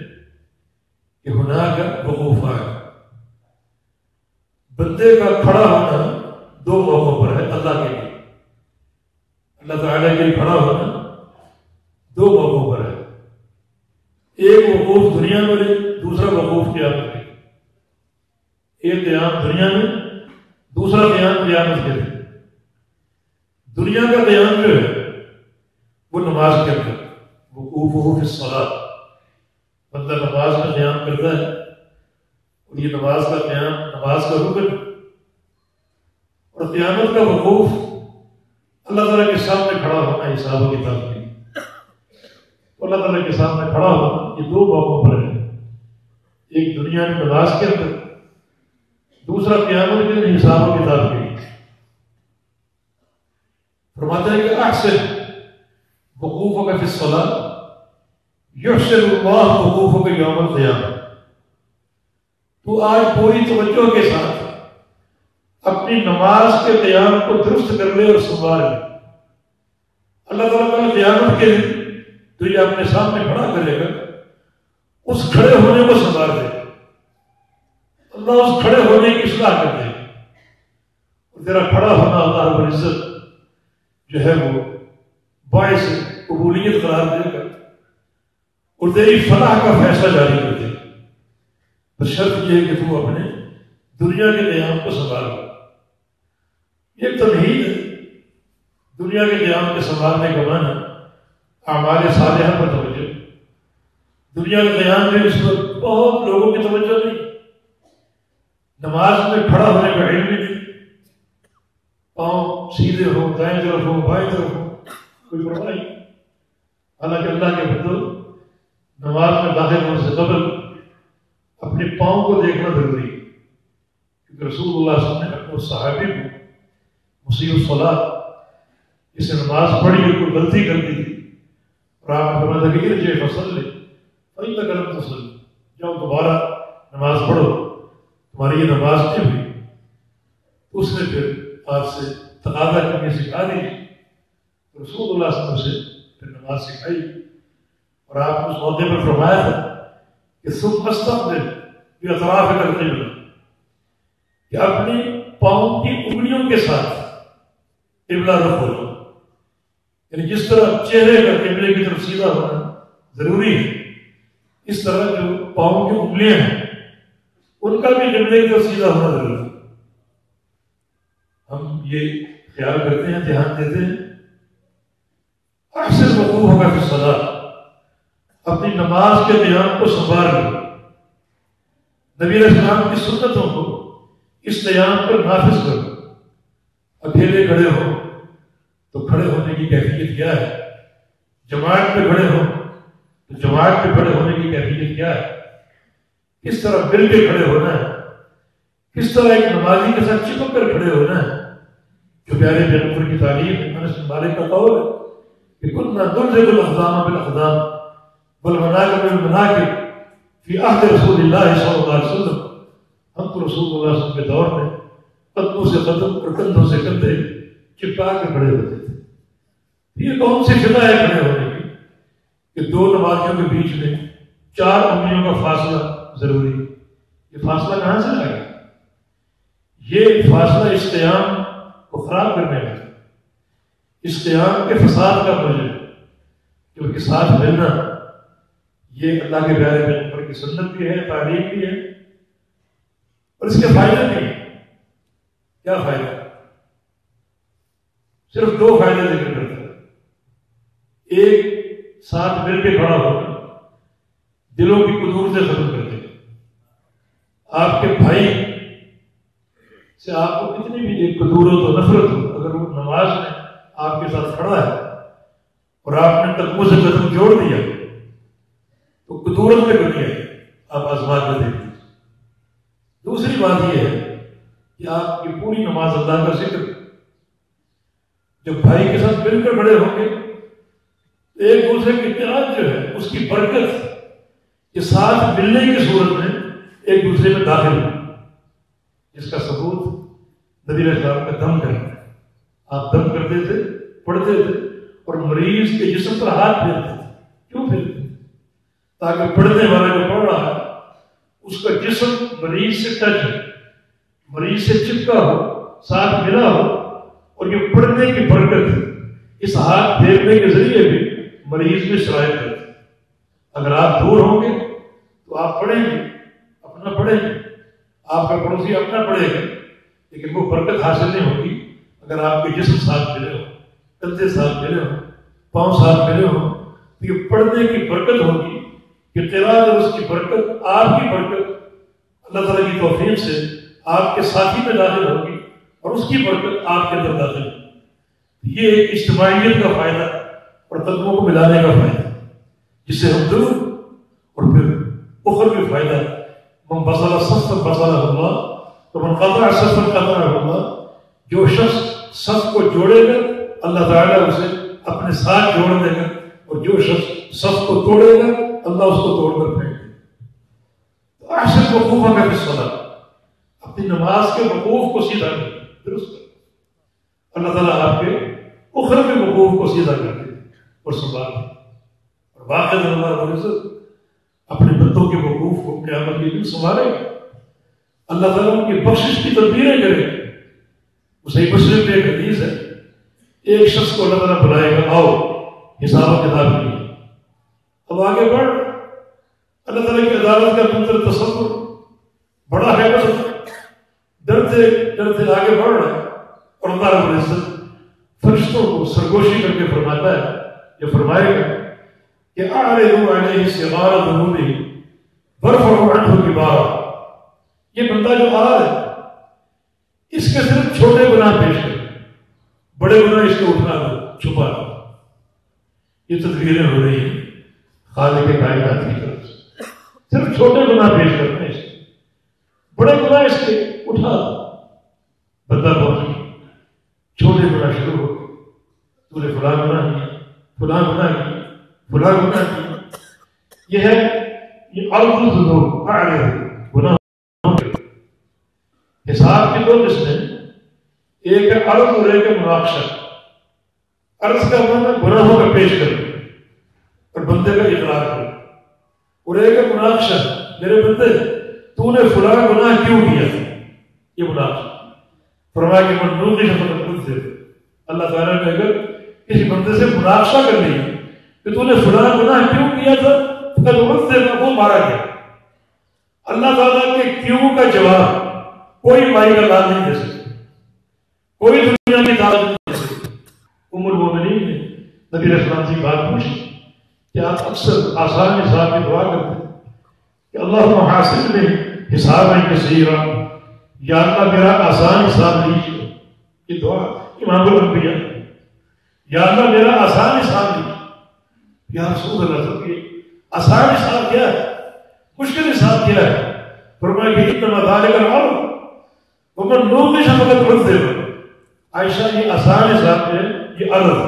کہ ہناک وقوف ہے، بندے کا کھڑا ہونا دو موقعوں پر ہے اللہ کے لیے، اللہ تعالیٰ کے لیے کھڑا ہونا دو موقعوں پر ہے، ایک وقوف دنیا میں، دوسرا وقوف قیامت میں۔ ایک قیام دنیا میں، دوسرا قیام قیامت کے دن۔ دنیا کا قیام جو ہے وہ نماز کے اندر، وقوفہ فی الصلاۃ، بندہ نماز میں قیام کرتا ہے، اور یہ نماز کا قیام نماز کا رکن، اور قیامت کا وقوف اللہ تعالیٰ کے سامنے کھڑا ہونا حساب و کتاب کی، اللہ تعالیٰ کے سامنے کھڑا ہونا یہ دو موقعوں پر ہے، ایک دنیا میں نماز کے اندر، دوسرا قیامت کے دن حساب و کتاب کے لیے۔ فرماتا ہے کہ احسن وقوفک فی الصلاۃ یحسن اللہ وقوفک یوم القیامہ، تو آج پوری توجہ کے ساتھ اپنی نماز کے قیام کو درست کر لے اور سنوار لے، اللہ تعالیٰ کا قیامت کے دن تو یہ اپنے سامنے کھڑا کرے گا، اس کھڑے ہونے کو سنوار دے، اللہ اس کھڑے ہونے کی اصلاح کر دے گا، اور تیرا کھڑا ہونا اللہ رب العزت جو ہے وہ باعث قبولیت قرار دے گا اور تیری فلاح کا فیصلہ جاری کر دے گا۔ پر شرط یہ ہے کہ تو اپنے دنیا کے قیام کو سنبھال۔ یہ تمہید ہے، دنیا کے قیام کے سنبھالنے کا معنی اعمال صالحہ پر توجہ۔ دنیا کے قیام میں اس وقت بہت لوگوں کی توجہ نہیں، نماز میں کھڑا ہونے کا علم نہیں، پاؤں سیدھے ہو، دائیں طرف ہو، بائیں طرف ہو، کوئی پرواہ نہیں۔ حالانکہ اللہ کے بندو، نماز میں داخل ہونے سے قبل اپنے پاؤں کو دیکھنا ضروری ہے، کیونکہ رسول اللہ صلی اللہ علیہ وسلم نے اپنے صحابی کو مسیح الصلاۃ، جسے نماز پڑھی اور کوئی غلطی کر دی تھی، اور آپ نے فرمایا تھا کہ ارجع فصلی فإنک لم تصلی، جاؤ دوبارہ نماز پڑھو، تمہاری یہ نماز نہیں ہوئی۔ اس نے پھر آپ سے تقاضا کرنے سکھا دی، رسول اللہ صلی اللہ علیہ وسلم سے پھر نماز سکھائی، اور آپ نے اس موقع پر فرمایا تھا کہ ثم استقبل باطرافک القبلہ، کہ اپنی پاؤں کی انگلیوں کے ساتھ قبلہ رخ ہو، یعنی جس طرح چہرے کا قبلے کی طرف سیدھا ہونا ضروری ہے، اس طرح جو پاؤں کی انگلیاں ہیں ان کا بھی قبلے کی طرف سیدھا ہونا ضروری ہے۔ ہم یہ خیال کرتے ہیں، دھیان دیتے ہیں، احسن وقوفک فی الصلاۃ، اپنی نماز کے قیام کو سنبھال لو، نبی علیہ السلام کی سنتوں کو اس قیام پر نافذ کرو۔ اکیلے کھڑے ہو تو کھڑے ہونے کی کیفیت کیا ہے، جماعت پہ کھڑے ہو تو جماعت پہ کھڑے ہونے کی کیفیت کیا ہے، کس طرح مل کے کھڑے ہونا ہے، کس طرح ایک نمازی کے ساتھ چپک کر کھڑے ہونا ہے، جو پیارے پیغمبر کی تعلیم ہے۔ انس بن مالک کا قول ہے کہ كنا نلزق الاقدام بالاقدام والمناكب بالمناكب فی عہد رسول اللہ صلی اللہ علیہ وسلم، ہم تو رسول اللہ صلی اللہ علیہ وسلم کے دور میں قدموں سے قدم اور کندھوں سے کندھے چپکا کے کھڑے ہوتے تھے۔ یہ کون سی فضا ہے کھڑے ہونے کی کہ دو نمازیوں کے بیچ میں 4 انگلیوں کا فاصلہ ضروری ہے؟ یہ فاصلہ کہاں سے آئے گا؟ یہ فاصلہ اس قیام کو خراب کرنے کا، اس قیام کے فساد کا وجہ، کیونکہ ساتھ ملنا یہ اللہ کے پیارے پیغمبر کی سنت بھی ہے، تعلیم بھی ہے، اور اس کے فائدے بھی ہیں۔ کیا فائدہ؟ صرف 2 فائدے ذکر کرتا ہے۔ ایک، ساتھ مل کے کھڑا ہونا دلوں کی قدورتیں ختم کر دے گا۔ آپ کے بھائی سے آپ کو کتنی بھی ایک قدورت و نفرت ہو، اگر وہ نماز میں آپ کے ساتھ کھڑا ہے اور آپ نے قدموں سے قدم جوڑ دیا تو قدورت میں کمی ہے، آپ آزما کر دیکھیں۔ دوسری بات یہ ہے کہ آپ کی پوری نماز اللہ کا ذکر، جب بھائی کے ساتھ مل کر کھڑے ہوں گے ایک دوسرے کی اطاعت جو ہے اس کی برکت کے ساتھ ملنے کی صورت میں ایک دوسرے میں داخل ہو، جس کا ثبوت نبی علیہ السلام کا دم کرنا ہے۔ آپ دم کرتے تھے، پڑھتے تھے، اور مریض کے جسم پر ہاتھ پھیرتے تھے۔ کیوں پھیرتے تھے؟ تاکہ پڑھنے والا جو پڑھ رہا ہے اس کا جسم مریض سے ٹچ ہو، مریض سے چپکا ہو، ساتھ ملا ہو، اور یہ پڑھنے کی برکت اس ہاتھ پھیرنے کے ذریعے بھی مریض میں شرائط کرتے ہیں۔ اگر آپ دور ہوں گے تو آپ پڑھیں گے، اپنا پڑھیں گے، آپ کا پڑوسی اپنا پڑھے گا، لیکن وہ برکت حاصل نہیں ہوگی اگر آپ کے جسم ساتھ ملے ہو، کندھے ساتھ ملے ہوں، پاؤں ساتھ ملے ہوں، تو یہ پڑھنے کی برکت ہوگی کہ قرات اور اس کی برکت، آپ کی برکت اللہ تعالیٰ کی توفیق سے آپ کے ساتھی میں داخل ہوگی اور اس کی برکت آپ کے اندر داخل ہوگی۔ یہ ایک اجتماعیت کا فائدہ اور قدموں کو ملانے کا فائدہ، جس سے ہم دور اور پھر اخروی فائدہ، من بصل صفا بصلہ اللہ ومن قطع صفا قطعہ اللہ، جو شخص صف کو جوڑے گا اللہ تعالیٰ اسے اپنے ساتھ جوڑ دے گا، اور جو شخص صف کو توڑے گا اللہ اس کو توڑ کر پھینک دے گا۔ احسن وقوفک فی الصلاۃ، اپنی نماز کے وقوف کو سیدھا کر، درست کر، اللہ تعالیٰ آپ کے اخروی وقوف کو سیدھا کر دے اور سنبھال دے، اور واقعی اللہ رب العزت اپنے بندوں کے وقوف کو قیامت کے دن سنبھالے گا۔ اللہ تعالیٰ ان کی بخشش کی تدبیریں کرے. صحیح مسلم میں ایک حدیث ہے، ایک شخص کو اللہ تعالیٰ بلائے گا، آؤ حساب و کتاب کے لیے. اب آگے بڑھ، اللہ تعالیٰ کی عدالت کا منظر تصور بڑا ہے، ڈرتے ڈرتے آگے بڑھ رہا ہے. اور اللہ رب العزت فرشتوں کو سرگوشی کر کے فرماتا ہے، یہ فرمائے گا کہ اعرضوا علیہ صغار ذنوبہ وارفعوا عنہ کبارہ. یہ بندہ جو آ رہا ہے اس کے صرف چھوٹے گناہ پیش کر، بڑے گناہ اس کو اٹھا دو، چھپا دو. یہ تدبیریں ہو رہی ہیں خالق کائنات کی طرف سے. صرف چھوٹے گناہ پیش کرتے ہیں، اس کے بڑے گناہ اس کے اٹھا دو. بندہ پہنچ گیا، چھوٹے گناہ شروع ہو گئے. تو نے فلاں گناہ کیا، فلاں گناہ کیا، فلاں گناہ کیا. یہ ہے یہ عرض الذنوب، گناہ. حساب کی دو قسمیں، ایک ہے عرض اور ایک ہے مناقشہ. عرض کا معنی گناہوں کا پیش کرنا اور بندے کا اقرار کرنا، اور ایک ہے مناقشہ، میرے بندے تو نے فلاں گناہ کیوں کیا. یہ مناقشہ. فرمایا کہ منوق کی شفقت خود سے اللہ تعالیٰ نے اگر کسی بندے سے مناقشہ کر لی کہ تو نے فلاں گناہ کیوں کیا تھا، خود سے وہ مارا گیا. اللہ تعالیٰ کے کیوں کا جواب کوئی مائی کا داد نہیں دے سکتا، کوئی دنیا کی داد نہیں دے سکتا. ام المومنین نے نبی علیہ السلام سے بات پوچھی کہ آپ اکثر آسان حساب کی دعا کرتے ہیں کہ اللہم حاسبنی حسابا یسیرا، یا اللہ میرا آسان حساب لیجیے. یہ دعا امام الانبیاء، یا اللہ میرا آسان حساب لیجیے. یا رسول اللہ صلی اللہ علیہ وسلم، آسان حساب کیا ہے، مشکل حساب کیا ہے؟ فرمایا کہ انما ذالک العرض ومن نوقش فقد عذب. عائشہ یہ آسان حساب ہے، یہ عرض.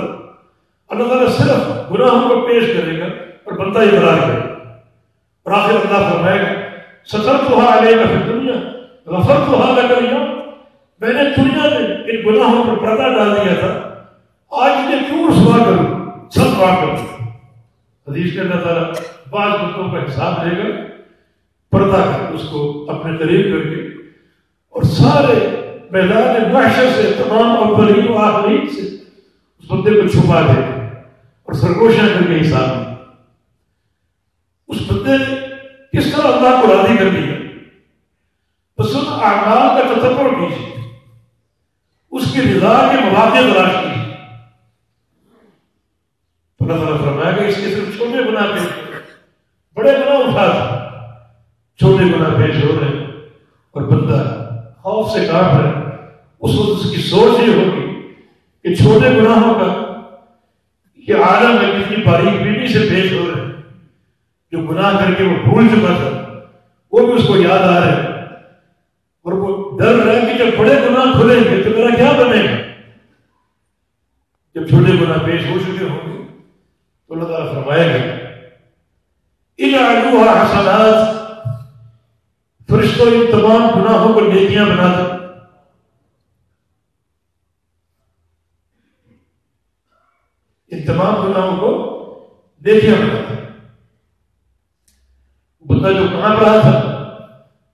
اللہ تعالیٰ صرف گناہوں کو پیش کرے گا اور بندہ اقرار کرے گا. اور آخر اللہ فرمائے گا سترتها علیک فی الدنیا غفرتها لک اليوم. میں نے دنیا میں ان گناہوں پر پردہ ڈال دیا تھا، آج انہیں کیوں رسوا کروں، سب معاف کر دوں. حدیث کے اللہ تعالیٰ بعض بندوں کا حساب لے کر پردہ کر اس کو اپنے قریب کر کے، اور سارے میدان محشر سے تمام اولین و آخرین سے اس بندے کو چھپا دے اور سرگوشیاں کر کے حساب دے. اس بندے نے کس طرح اللہ کو راضی کر دیا. بس ان اعمال کا تتبع کیجیے، اس کی رضا کے مواقع تلاش کیجیے. تو اللہ تعالیٰ فرمایا کہ اس کے صرف چھوٹے گناہ پیش کرے، بڑے گناہ اٹھا دے. چھوٹے گناہ پیش ہو رہے ہیں اور بندہ خوف سے کاٹ رہا ہے. اس وقت اس کی سوچ یہ ہوگی کہ چھوٹے گناہوں کا یہ عالم ہے کتنی باریک بینی سے پیش ہو رہے ہیں. جو گناہ کر کے وہ بھول چکا تھا وہ بھی اس کو یاد آ رہے ہیں، اور وہ ڈر رہا ہے کہ جب بڑے گناہ کھلیں گے تو میرا کیا بنے گا. جب چھوٹے گناہ پیش ہو چکے ہوں گے تو اللہ تعالیٰ فرمائے گا اجعلوها حسنات، فرشتوں ان تمام گناہوں کو نیکیاں بنا دو. ان تمام گناہوں کو نیکیاں بنا دو. بندہ جو کہاں رہا تھا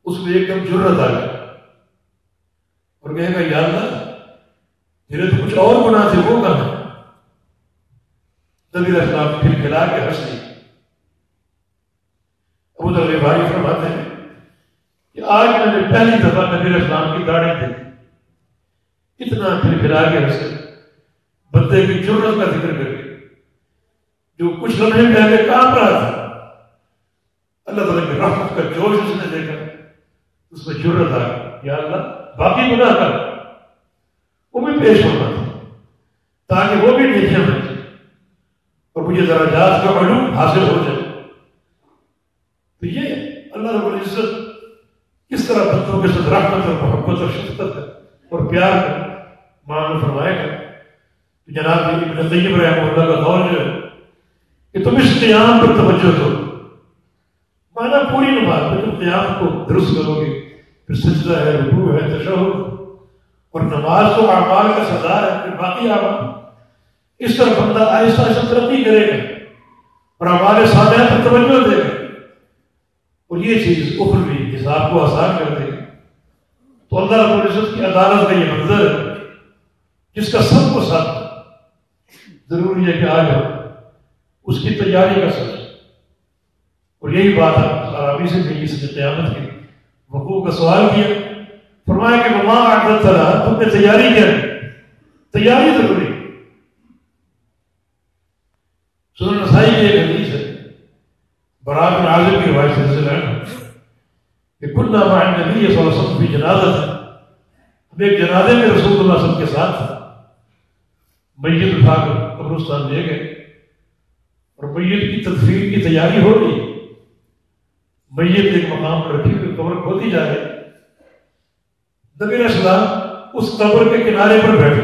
اس میں ایک دم جرت آ گئی اور کہے گا یا اللہ میرے تو کچھ اور گناہ تھے، وہ کہاں؟ نبی علیہ السلام پھر کھلا کے ہنس لی. ابو ذر غفاری فرماتے ہیں کہ آج میں نے پہلی دفعہ نبی علیہ السلام کی داڑھی دیکھی. اتنا پھر کھلا کے ہنسے، بندے کی جرت کا ذکر کر کے جو کچھ لمحے پہلے کام رہا تھا. اللہ تعالیٰ کی رحمت کا جوش اس نے دیکھا، اس میں جرت آ گئی. یا اللہ باقی گناہ کر وہ بھی پیش ہونا تھا تاکہ وہ بھی نیکیاں بن جائیں اور مجھے درجات کا علوم حاصل ہو جائے. تو یہ اللہ رب العزت کس طرح بندوں کے ساتھ رحمت اور محبت اور شفقت اور پیار کا معاملہ فرمائے گا. جناب ابن قیم رحمہ اللہ کا دور جو ہے کہ تم اس قیام پر توجہ دو. مانا پوری نماز میں تم قیام کو درست کرو گے، پھر سجدہ ہے، رکوع ہے، تشہد، اور نماز تو اعمال کا سردار ہے، پھر باقی اعمال. اس طرح بندہ آہستہ آہستہ ترقی کرے گا اور اعمال صالحہ پر توجہ دے گا، اور یہ چیز اخروی حساب کو آسان کر دے گی. تو اللہ رب العزت کی عدالت کا یہ منظر ہے جس کا سب کو ساتھ ضروری ہے کہ آج ہم اس کی تیاری کا سوچیں. اور یہی بات ہے عربی سے بھی اس نے قیامت کے وقوع کا سوال کیا. فرمایا کہ وما اعددت لها، تم نے تیاری کیا ہے؟ تیاری ضروری ہے. سنن نسائی کی ایک حدیث ہے براء بن عازب کی روایت سے رضی اللہ عنہ کہ كنا مع النبي صلی اللہ علیہ وسلم في جنازة، ہم ایک جنازے میں رسول اللہ صلی اللہ علیہ وسلم کے ساتھ تھا. میت اٹھا کر قبرستان لے گئے اور میت کی تدفین کی تیاری ہو رہی. میت ایک مقام پر رکھی ہوئی قبر کھودی جا رہی. نبی علیہ السلام اس قبر کے کنارے پر بیٹھے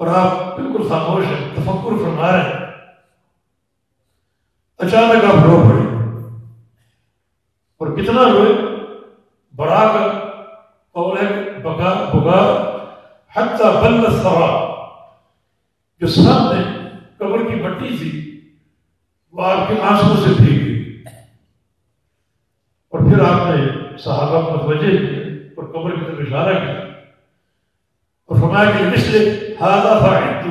اور آپ بالکل خاموش ہیں، تفکر فرما رہے ہیں. اچانک آپ رو پڑے اور کتنا روئے. بڑا کر قول ہے بکا حتی بل الثرى، جو سامنے قبر کی مٹی تھی وہ آپ کے آنسوں سے بھیگ گئی. اور پھر آپ نے صحابہ کو متوجہ کیا اور قبر کی طرف اشارہ کیا اور فرمایا کہ مثل ھذا فعلت،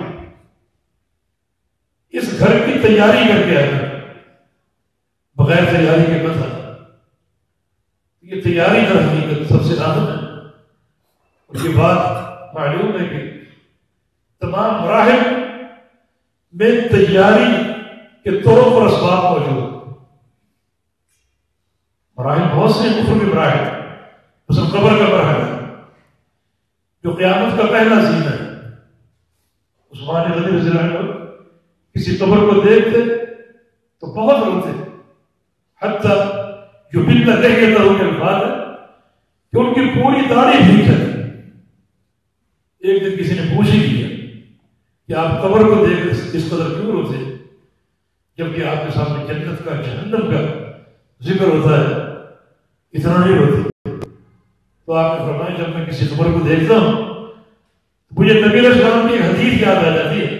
اس گھر کی تیاری کر کے آیا، بغیر تیاری کے مت آنا. یہ تیاری در حقیقت سب سے اہم ہے. اور یہ بات معلوم ہے کہ تمام مراحل میں تیاری کے طور پر اسباب موجود ہیں. مراحل بہت سے کفر کے مراحل، مثلا قبر کا مرحلہ ہے جو قیامت کا پہلا زین ہے. عثمان غنی رضی اللہ عنہ کسی قبر کو دیکھتے تو بہت روتے، حتیٰ جو بلّہ لحیتہ کے الفاظ ہے کہ ان کی پوری داڑھی بھیگ جاتی. ایک دن کسی نے پوچھ ہی کیا کہ آپ قبر کو دیکھ اس قدر کیوں روتے جبکہ آپ کے سامنے جنت کا جہنم کا ذکر ہوتا ہے، اتنا نہیں روتے؟ تو آپ نے فرمایا جب میں کسی قبر کو دیکھتا ہوں مجھے نبی علیہ السلام کی ایک حدیث یاد آ جاتی ہے.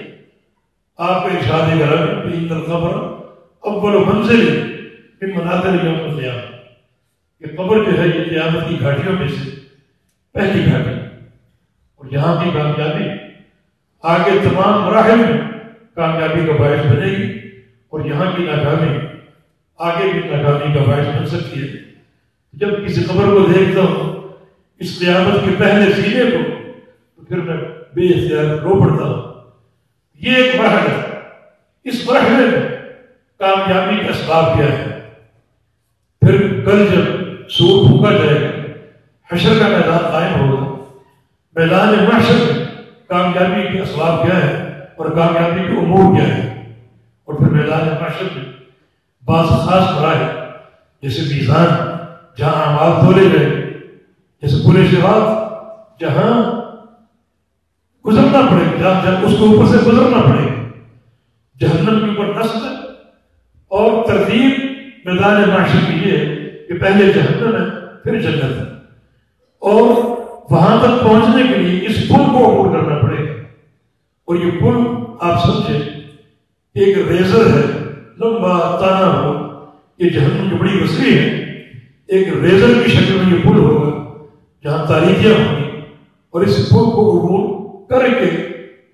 آپ کا ارشاد کرم کہ ان القبر اول منزل من منازل یوم القیامہ، کہ قبر جو ہے یہ قیامت کی گھاٹیوں میں سے پہلی گھاٹی. اور یہاں کی کامیابی آگے تمام مراحل میں کامیابی کا باعث بنے گی اور یہاں کی ناکامی آگے بھی ناکامی کا باعث بن سکتی ہے. جب کسی قبر کو دیکھتا ہوں اس قیامت کے پہلے سینے کو تو پھر میں بے اختیار رو پڑتا ہوں. یہ ایک مرحلہ ہے. اس مرحلے میں کامیابی کا اسباب کیا ہے؟ پھر کل جب سور پھونکا جائے گا، حشر کا میدان قائم ہوگا، میدان محشر میں کامیابی کے اسباب کیا ہے اور کامیابی کے امور کیا ہے. اور پھر میدان محشر میں بعض خاص مراحل جیسے میزان جہاں اعمال تولے گئے، جیسے پورے صراط جہاں گزرنا پڑے گا، جہاں اس کو اوپر سے گزرنا پڑے گا، جہنم کے اوپر نصب اور ترتیب میدان معاشر کی یہ ہے کہ پہلے جہنم ہے پھر جنت ہے. اور وہاں تک پہنچنے کے لیے اس پل کو عبور کرنا پڑے گا. اور یہ پل آپ سمجھیں ایک ریزر ہے، لمبا تانا ہو، یہ جہنم جو بڑی وسیع ہے، ایک ریزر کی شکل میں یہ پل ہوگا جہاں تاریکیاں ہوں گی اور اس پل کو عبور کر کے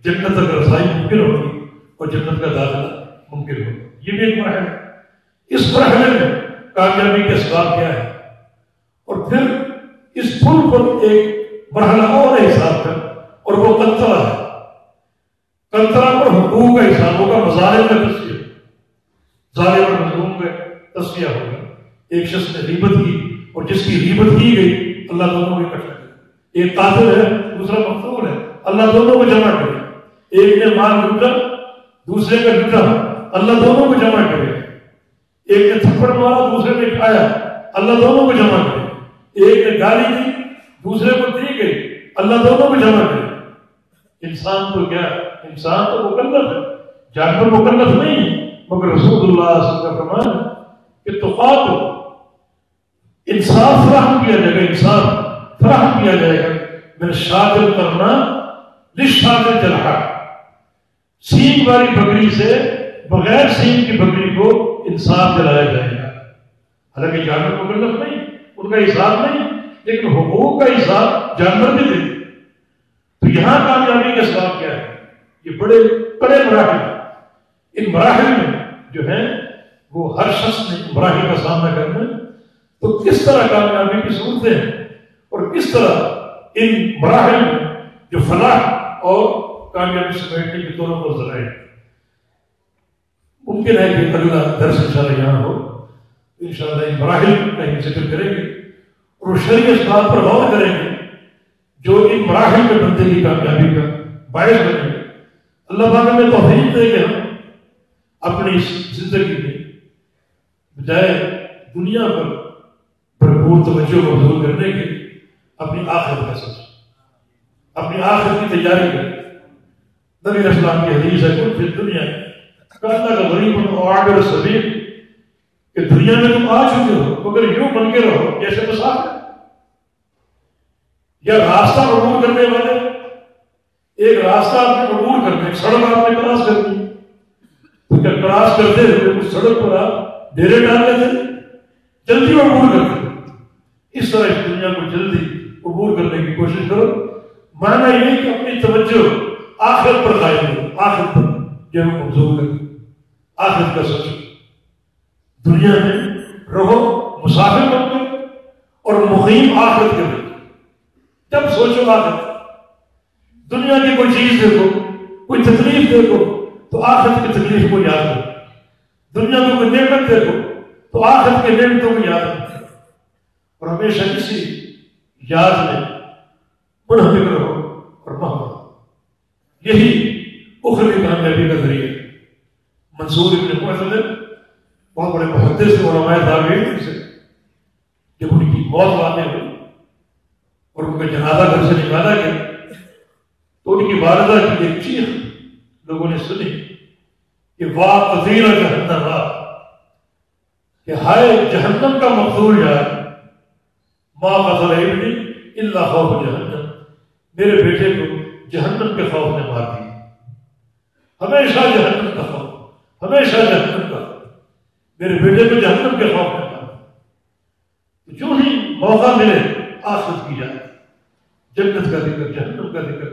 جنت تک رسائی ممکن ہوگی اور جنت کا داخلہ ممکن ہوگا. یہ بھی ایک مرحلہ ہے. اس مرحلے میں کامیابی کے اسباب کیا ہے؟ اور پھر اس پل پر ایک مرحلہ اور ہے حساب کا، اور وہ قنطرہ ہے. قنطرہ پر حقوق کا حساب ہوگا، مظالم کا تصفیہ، ظالم اور مظلوم کا تصفیہ ہوگا. ایک شخص نے غیبت کی اور جس کی غیبت کی گئی اللہ دونوں کو اکٹھا کرے. ایک قاتل ہے دوسرا مقتول ہے، اللہ دونوں کو جمع کرے. ایک نے مال لوٹا دوسرے کا لوٹا، اللہ دونوں کو جمع کرے. ایک نے تھپڑ مارا دوسرے نے کھایا، اللہ دونوں کو جمع کرے. ایک نے گالی دی دوسرے کو دی گئی، اللہ دونوں کو جمع کرے. انسان تو کیا، انسان تو مکلف ہے، جانور مکلف نہیں ہے. مگر رسول اللہ صلی اللہ علیہ وسلم کا فرمان ہے کہ تقاتل، انصاف فراہم کیا جائے گا، انصاف فراہم کیا جائے گا. من شاطر کرنا لشاطر جلحا، سینگ والی بکری سے بغیر سینگ کی بکری کو انصاف دلایا جائے گا. حالانکہ جانور مکلف نہیں، ان کا حساب نہیں، لیکن حقوق کا حساب جانور بھی دیں۔ تو یہاں کامیابی کا سبب کیا ہے؟ یہ بڑے بڑے مراحل، ان مراحل میں جو ہیں وہ ہر شخص نے مراحل کا سامنا کرنا ہے۔ تو کس طرح کامیابی کی صورتیں ہیں اور کس طرح ان مراحل میں جو فلاح اور کامیابی سے بیٹھنے کے طوروں پر ذرائع ممکن ہے کہ اگلا درس انشاءاللہ یہاں ہو، انشاءاللہ ان مراحل کا ہی ذکر کریں گے اور وہ شرعی اسباب پر غور کریں گے جو ان مراحل میں بندے کی کامیابی کا باعث بنے گے۔ اللہ پاک ہمیں توفیق دے کہ ہم اپنی اس زندگی میں بجائے دنیا پر بھرپور توجہ مبذول کرنے کے اپنی آخرت کا سوچیں، اپنی آخرت کی تیاری کریں۔ نبی علیہ السلام کی حدیث ہے کن فی دنیا کہنا کا غریب و عابر السبیل، کہ دنیا میں تم آ چکے ہو مگر یوں بن کے رہو جیسے مسافر، یا راستہ عبور کرنے والے، ایک راستہ آپ نے عبور کرنا، ایک سڑک آپ نے کراس کرنی، تو کیا کراس کرتے ہوئے اس سڑک پر آپ ڈیرے ڈال لیتے، جلدی عبور کرتے۔ اس طرح اس دنیا کو جلدی عبور کرنے کی کوشش کرو۔ معنی یہ کہ اپنی توجہ آخرت پر قائم ہو، آخرت پر جو ہے مبذول کرو، آخرت کا سوچو۔ دنیا میں رہو مسافر بن کر اور مقیم آخرت کے بن۔ جب سوچو آخرت، دنیا کی کوئی چیز دیکھو، کوئی تکلیف دیکھو تو آخرت کی تکلیف کو یاد کرو، دنیا میں کوئی نعمت دیکھو تو آخرت کے نعمتوں کو یاد کرو، اور ہمیشہ کسی یاد میں منحمل رہو اور محمد۔ یہی اخروی کامیابی کا ذریعہ ہے۔ منصور ابن معتمر بہت بڑے محدث علماء تابعین سے جب ان کی موت واقع ہوئی اور ان کا جنازہ گھر سے نکالا گیا تو ان کی والدہ کی ایک چیخ لوگوں نے سنی کہ واہ قصیر جہنم، کہ ہائے جہنم کا مقتول یار، ما قتل ابنی الا خوف جہنم، میرے بیٹے کو جہنم کے خوف نے مار دیا، ہمیشہ جہنم کا خوف، ہمیشہ جہنم کا خوف، میرے بیٹے کو جہنم کے خوف نے مار دیا۔ جو ہی موقع ملے آخرت کی جائے، جنت کا ذکر، جہنم کا ذکر،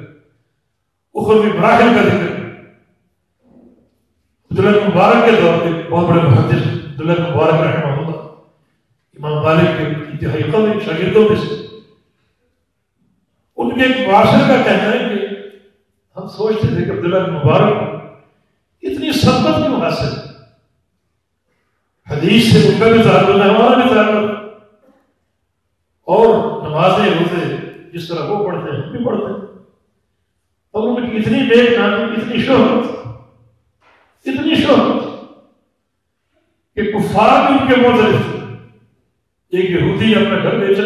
اخروی مراحل کا ذکر۔ عبداللہ مبارک کے دور کے بہت بڑے محدث عبداللہ مبارک رحمہ اللہ، امام مالک کے انتہائی قوی شاگردوں میں سے، ان کے ایک معاشر کا کہنا ہے کہ ہم سوچتے تھے کہ عبداللہ مبارک کو اتنی سبقت کیوں حاصل، حدیث سے ان کا بھی تعلق ہے، ہمارا بھی تعلق، اور نمازیں روزے جس طرح وہ پڑھتے ہیں ہم بھی پڑھتے ہیں، اور ان کی اتنی نیک نامی، اتنی شہرت کہ کفار بھی ان کے معترض تھے۔ ایک یہودی اپنا گھر بیچا،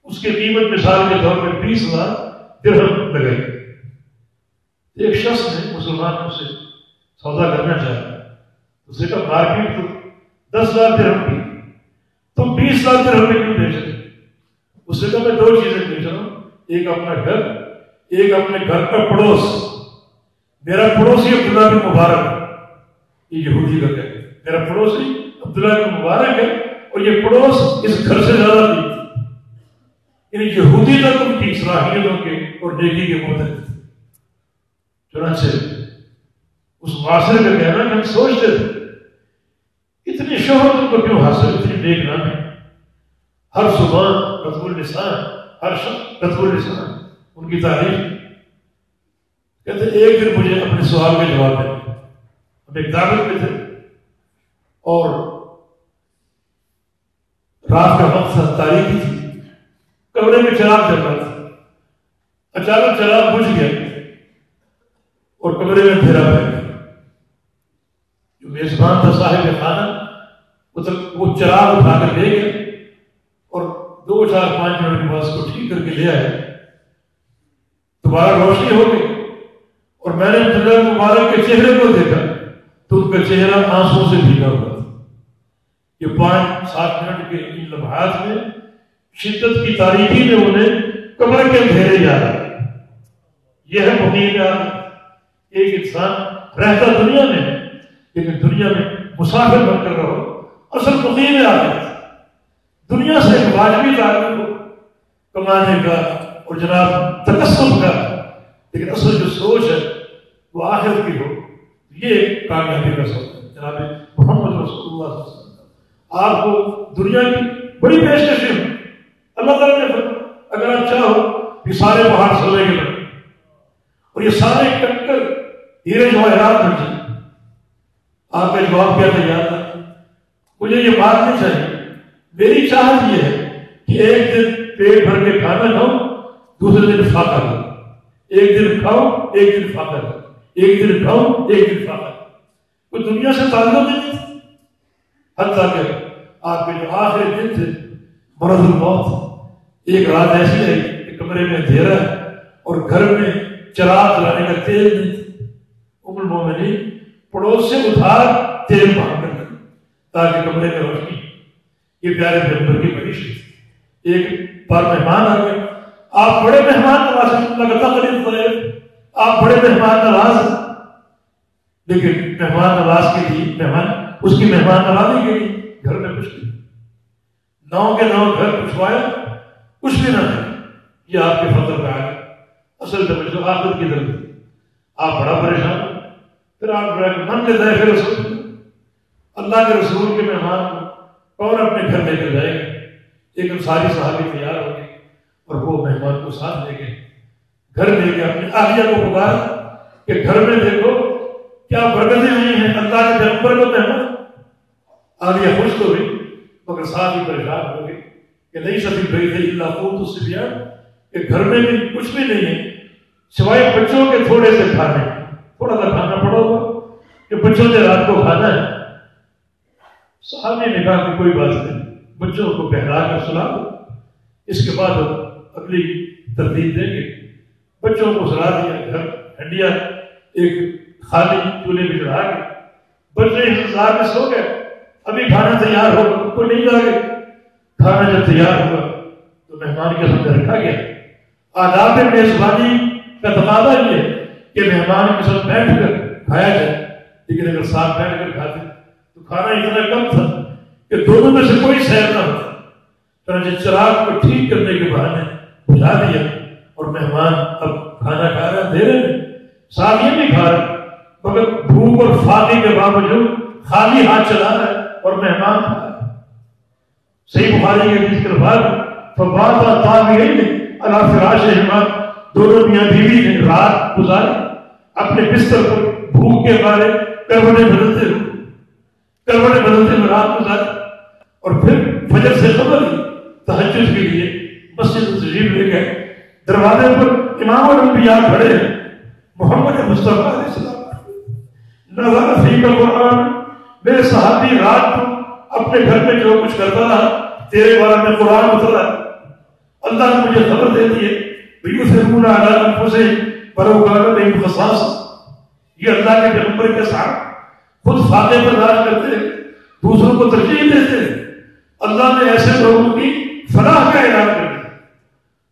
اس کی قیمت مثال کے طور پر 20,000 درہم لگائی۔ ایک شخص نے مسلمان سے سودا کرنا چاہا، اسے کہا مارکیٹ تو 10,000 درہم کی، تم 20,000 درہم میں کیوں بیچ رہے؟ اس نے کہا میں 2 چیزیں بیچ رہا ہوں، ایک اپنا گھر، ایک اپنے گھر کا پڑوس، میرا پڑوسی عبداللہ بن مبارک، یہ یہودی کا کہنا ہے، میرا پڑوسی عبداللہ بن مبارک ہے اور یہ پڑوس اس گھر سے زیادہ نہیں تھی، یعنی یہودی تک ان کی صلاحیتوں کے اور نیکی کے متحد تھے۔ چنانچہ اس معاشرے کا کہنا کہ ہم سوچتے تھے اتنی شہرت ان کو کیوں حاصل، اتنی نیک نامی، ہر زبان رطب اللسان، ہر شخص رطب اللسان، ان کی تعریف۔ کہتے ایک دن مجھے اپنے سوال کا جواب دیں، ہم ایک دعوت میں تھے اور رات کا وقت تھا، تاریخی تھی، کمرے میں چراغ جل رہا تھا، اچانک چراغ بجھ گیا اور کمرے میں اندھیرا پڑ گیا۔ جو میزبان تھا صاحب خانہ، وہ چراغ اٹھا کر لے گیا اور 2-4-5 منٹ کے بعد اس کو ٹھیک کر کے لے آیا، دوبارہ روشنی ہو گئی اور میں نے عبداللہ مبارک کے چہرے کو دیکھا تو ان کا چہرہ آنسوں سے بھیگا ہوا تھا۔ یہ 5-7 منٹ کے ان لمحات میں شدت کی تاریکی میں انہیں کمرے کے اندھیرے جا رہا۔ یہ ہے مقیم آخرت۔ ایک انسان رہتا دنیا میں لیکن دنیا میں مسافر بن کر رہو، اصل مقیم آخرت۔ دنیا سے ایک واجبی تعلق ہو کمانے کا اور جناب تکسب کا، لیکن اصل جو سوچ ہے وہ آخرت کی ہو، یہ کامیابی کا سبب ہے۔ جناب محمد رسول اللہ صلی اللہ علیہ وسلم آپ کو دنیا کی بڑی پیشکش ہے۔ اللہ تعالیٰ نے فرمایا اگر آپ چاہو یہ سارے پہاڑ سونے کے بنے اور یہ سارے کنکر ہیرے جواہرات بن جائیں، آپ کا جواب کیا تیار تھا؟ مجھے یہ بات نہیں چاہیے، میری چاہت یہ ہے کہ ایک دن پیٹ بھر کے کھانا کھاؤ، دوسرے دن فاقہ کرو، ایک دن کھاؤ ایک دن فاقہ کرو، ایک دن کھاؤ ایک دن فاقہ کرو۔ کوئی دنیا سے تعلق نہیں تھا، حتیٰ کہ آپ کے جو آخری دن تھے مرض الموت، ایک رات ایسی ہے کہ کمرے میں اندھیرا ہے اور گھر میں چراغ جلانے کا تیل نہیں تھا، ام المومنین پڑوس سے ادھار تیل مانگ کر تاکہ کمرے میں روشنی۔ یہ پیارے پیغمبر کی بڑی شخصیت۔ ایک بار مہمان آ گئے، آپ بڑے مہمان نواز ہیں، اللہ کا تقریب کرے، آپ بڑے مہمان نواز ہیں، لیکن مہمان نواز کے لیے اس کی مہمان نوازی کے لیے گھر میں کچھ نہیں، 9 کے 9 گھر پچھوایا، کچھ بھی نہ تھا۔ یہ آپ کے فضل کا ہے، اصل توجہ آخرت کی طرف۔ آپ بڑا پریشان، پھر آپ من کے ذائقے رسول اللہ کے رسول کے مہمان کو کون اپنے گھر لے کر جائے گا؟ ایک انصاری صحابی تیار ہو گئے اور وہ مہمان کو ساتھ لے گئے، گھر لے کے اپنی اہلیہ کو پکارا کہ گھر میں دیکھو کیا برکتیں ہوئی ہیں، اللہ کے پیغمبر کو مہمان۔ اہلیہ خوش تو ہوئی مگر ساتھ ہی پریشان ہو گئی کہ نہیں سبھی بھائی تھے اللہ قوت الصبیان، کہ گھر میں بھی کچھ بھی نہیں ہے سوائے بچوں کے تھوڑے سے کھانے، تھوڑا سا کھانا پڑا ہوگا کہ بچوں نے رات کو کھانا ہے۔ صحابی نے کہا کہ کوئی بات نہیں، بچوں کو پہلا کر سلا دو، اس کے بعد اگلی ترتیب دیں گے۔ بچوں کو سلا دیا، گھر ہنڈیا ایک خالی چولہے پہ چڑھا کے بچے انتظار میں سو گئے، ابھی کھانا تیار ہوگا، کوئی نہیں جائے۔ کھانا جب تیار ہوا تو مہمان کے سامنے رکھا گیا۔ آداب میزبانی کا تقاضا یہ ہے کہ مہمان کے ساتھ بیٹھ کر کھایا جائے، لیکن اگر ساتھ بیٹھ کر کھاتے تو کھانا اتنا کم تھا کہ دونوں میں سے کوئی سیر نہ ہوتا۔ چنانچہ چراغ کو ٹھیک کرنے کے بہانے بجھا دیا اور مہمان اب کھانا کھا رہے ہیں، دے رہے ہیں، ساتھ یہ بھی کھا رہے، مگر بھوک اور فاقے کے باوجود خالی ہاتھ چلا رہا ہے اور مہمان کھا رہا ہے۔ صحیح بخاری کے حدیث کے الفاظ فباتا طاغیین علی فراشہما، دونوں میاں بیوی نے رات گزاری اپنے بستر پر بھوک کے مارے، کروٹیں بدلتے ہوئے رات گزاری، اور پھر فجر سے خبر لی تہجد کے لیے مسجد تشریف لے گئے۔ دروازے پر امام الانبیاء کھڑے ہیں، محمد مصطفیٰ علیہ السلام نظر فیک القرآن، میرے صحابی رات کو اپنے گھر میں جو کچھ کرتا رہا تیرے بارے میں قرآن اترا، اللہ نے مجھے خبر دے دی ہے وَيُؤْثِرُونَ عَلَىٰ أَنفُسِهِمْ وَلَوْ كَانَ بِهِمْ خَصَاصَةٌ۔ یہ اللہ کے پیغمبر کے ساتھ خود فاقے برداشت کرتے ہیں، دوسروں کو ترجیح دیتے ہیں، اللہ نے ایسے لوگوں کی فلاح کا اعلان کر دیا۔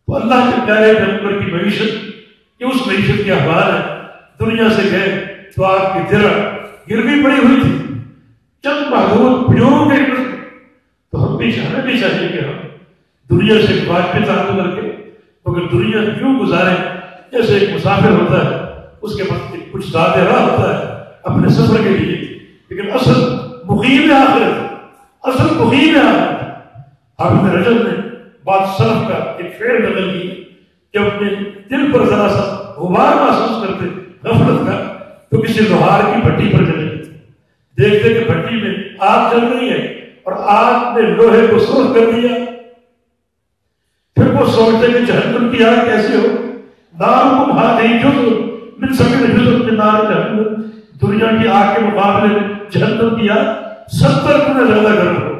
تو اللہ کے پیارے پیغمبر کی معیشت، یہ اس معیشت کے احوال ہے۔ دنیا سے گئے تو آپ کی درع گروی پڑی ہوئی تھی، چند محدود بھیڑوں کے گرد، تو ہم بھی ہمیں بھی چاہیے کہ ہم دنیا سے واجب تعلق کر کے مگر دنیا کیوں گزارے؟ جیسے ایک مسافر ہوتا ہے، اس کے پاس کچھ زیادہ راہ ہوتا ہے اپنے سفر کے لیے، لیکن اصل مقیم آخرت، اصل مقیم آخرت۔ حافظ رجب نے بعض سلف کا ایک فعل نقل کیا کہ اپنے دل پر ذرا سا غبار محسوس کرتے غفلت کا تو کسی لوہار کی بھٹی پر چلے جاتے، دیکھتے کہ بھٹی میں آگ جل رہی ہے اور آگ نے لوہے کو سرخ کر دیا، پھر وہ سوچتے کہ جہنم کی آگ کیسے ہو، نارکم ہذہ جزء من 70 جزء من نار جہنم، دنیا کی آگ کے مقابلے میں جہنم کی آگ 70 گنا زیادہ گرم ہو۔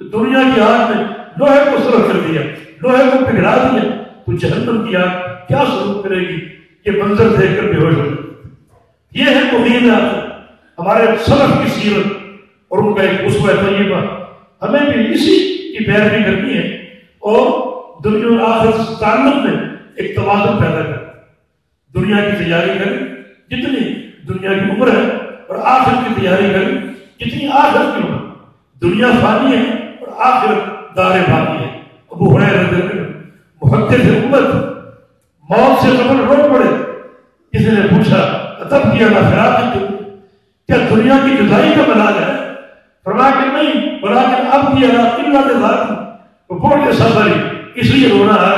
تو دنیا کی آگ نے لوہے کو سرخ کر دیا، لوہے کو پگھلا دیا، تو جہنم کی آگ کیا سلوک کرے گی؟ یہ منظر دیکھ کر بے ہوش ہو جائے۔ یہ ہے مقیم آخرت، ہمارے سلف کی سیرت اور ان کا ایک اسوہ طیبہ۔ ہمیں بھی اسی کی پیروی کرنی ہے اور دنیا اور آخرت سے تعلق میں ایک توازن پیدا کریں۔ دنیا کی تیاری کریں جتنی دنیا کی عمر ہے، اور آخرت کی تیاری کریں جتنی آخرت کی عمر۔ دنیا فانی ہے اور آخرت دار باقی ہے۔ ابو ہریرہ رضی اللہ عنہ محدث امت موت سے قبل رو پڑے۔ کسی نے پوچھا تب کیا نہ فراق، کیا دنیا کی جدائی کا ملال ہے؟ فرمایا کہ نہیں، بلکہ اب کیا اللہ نے ذات وہ بوڑھ کے سفر اس لیے رونا ہے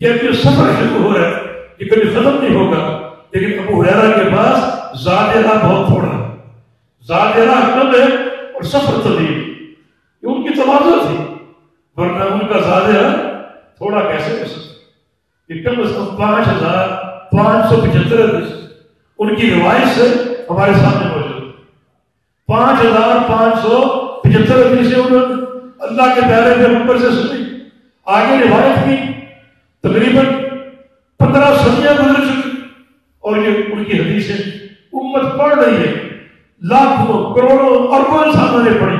کہ اب یہ سفر شروع ہو رہا ہے، یہ کبھی ختم نہیں ہوگا۔ لیکن ابو ہریرہ کے پاس ذات راہ بہت تھوڑا ہے، ذات راہ کم ہے اور سفر طویل، یہ ان کی تواضع تھی، ورنہ ان کا ذات راہ تھوڑا کیسے ہو سکتا؟ یہ کم از کم 5575 حدیث ان کی روایت سے ہمارے سامنے موجود ہے۔ 5575 حدیثیں انہوں نے اللہ کے پیارے پیغمبر سے سنی، آگے روایت کی، تقریباً 15 صدیاں گزر چکی، اور یہ ان کی حدیثیں امت پڑھ رہی ہے، لاکھوں کروڑوں اربوں انسانوں نے پڑھی،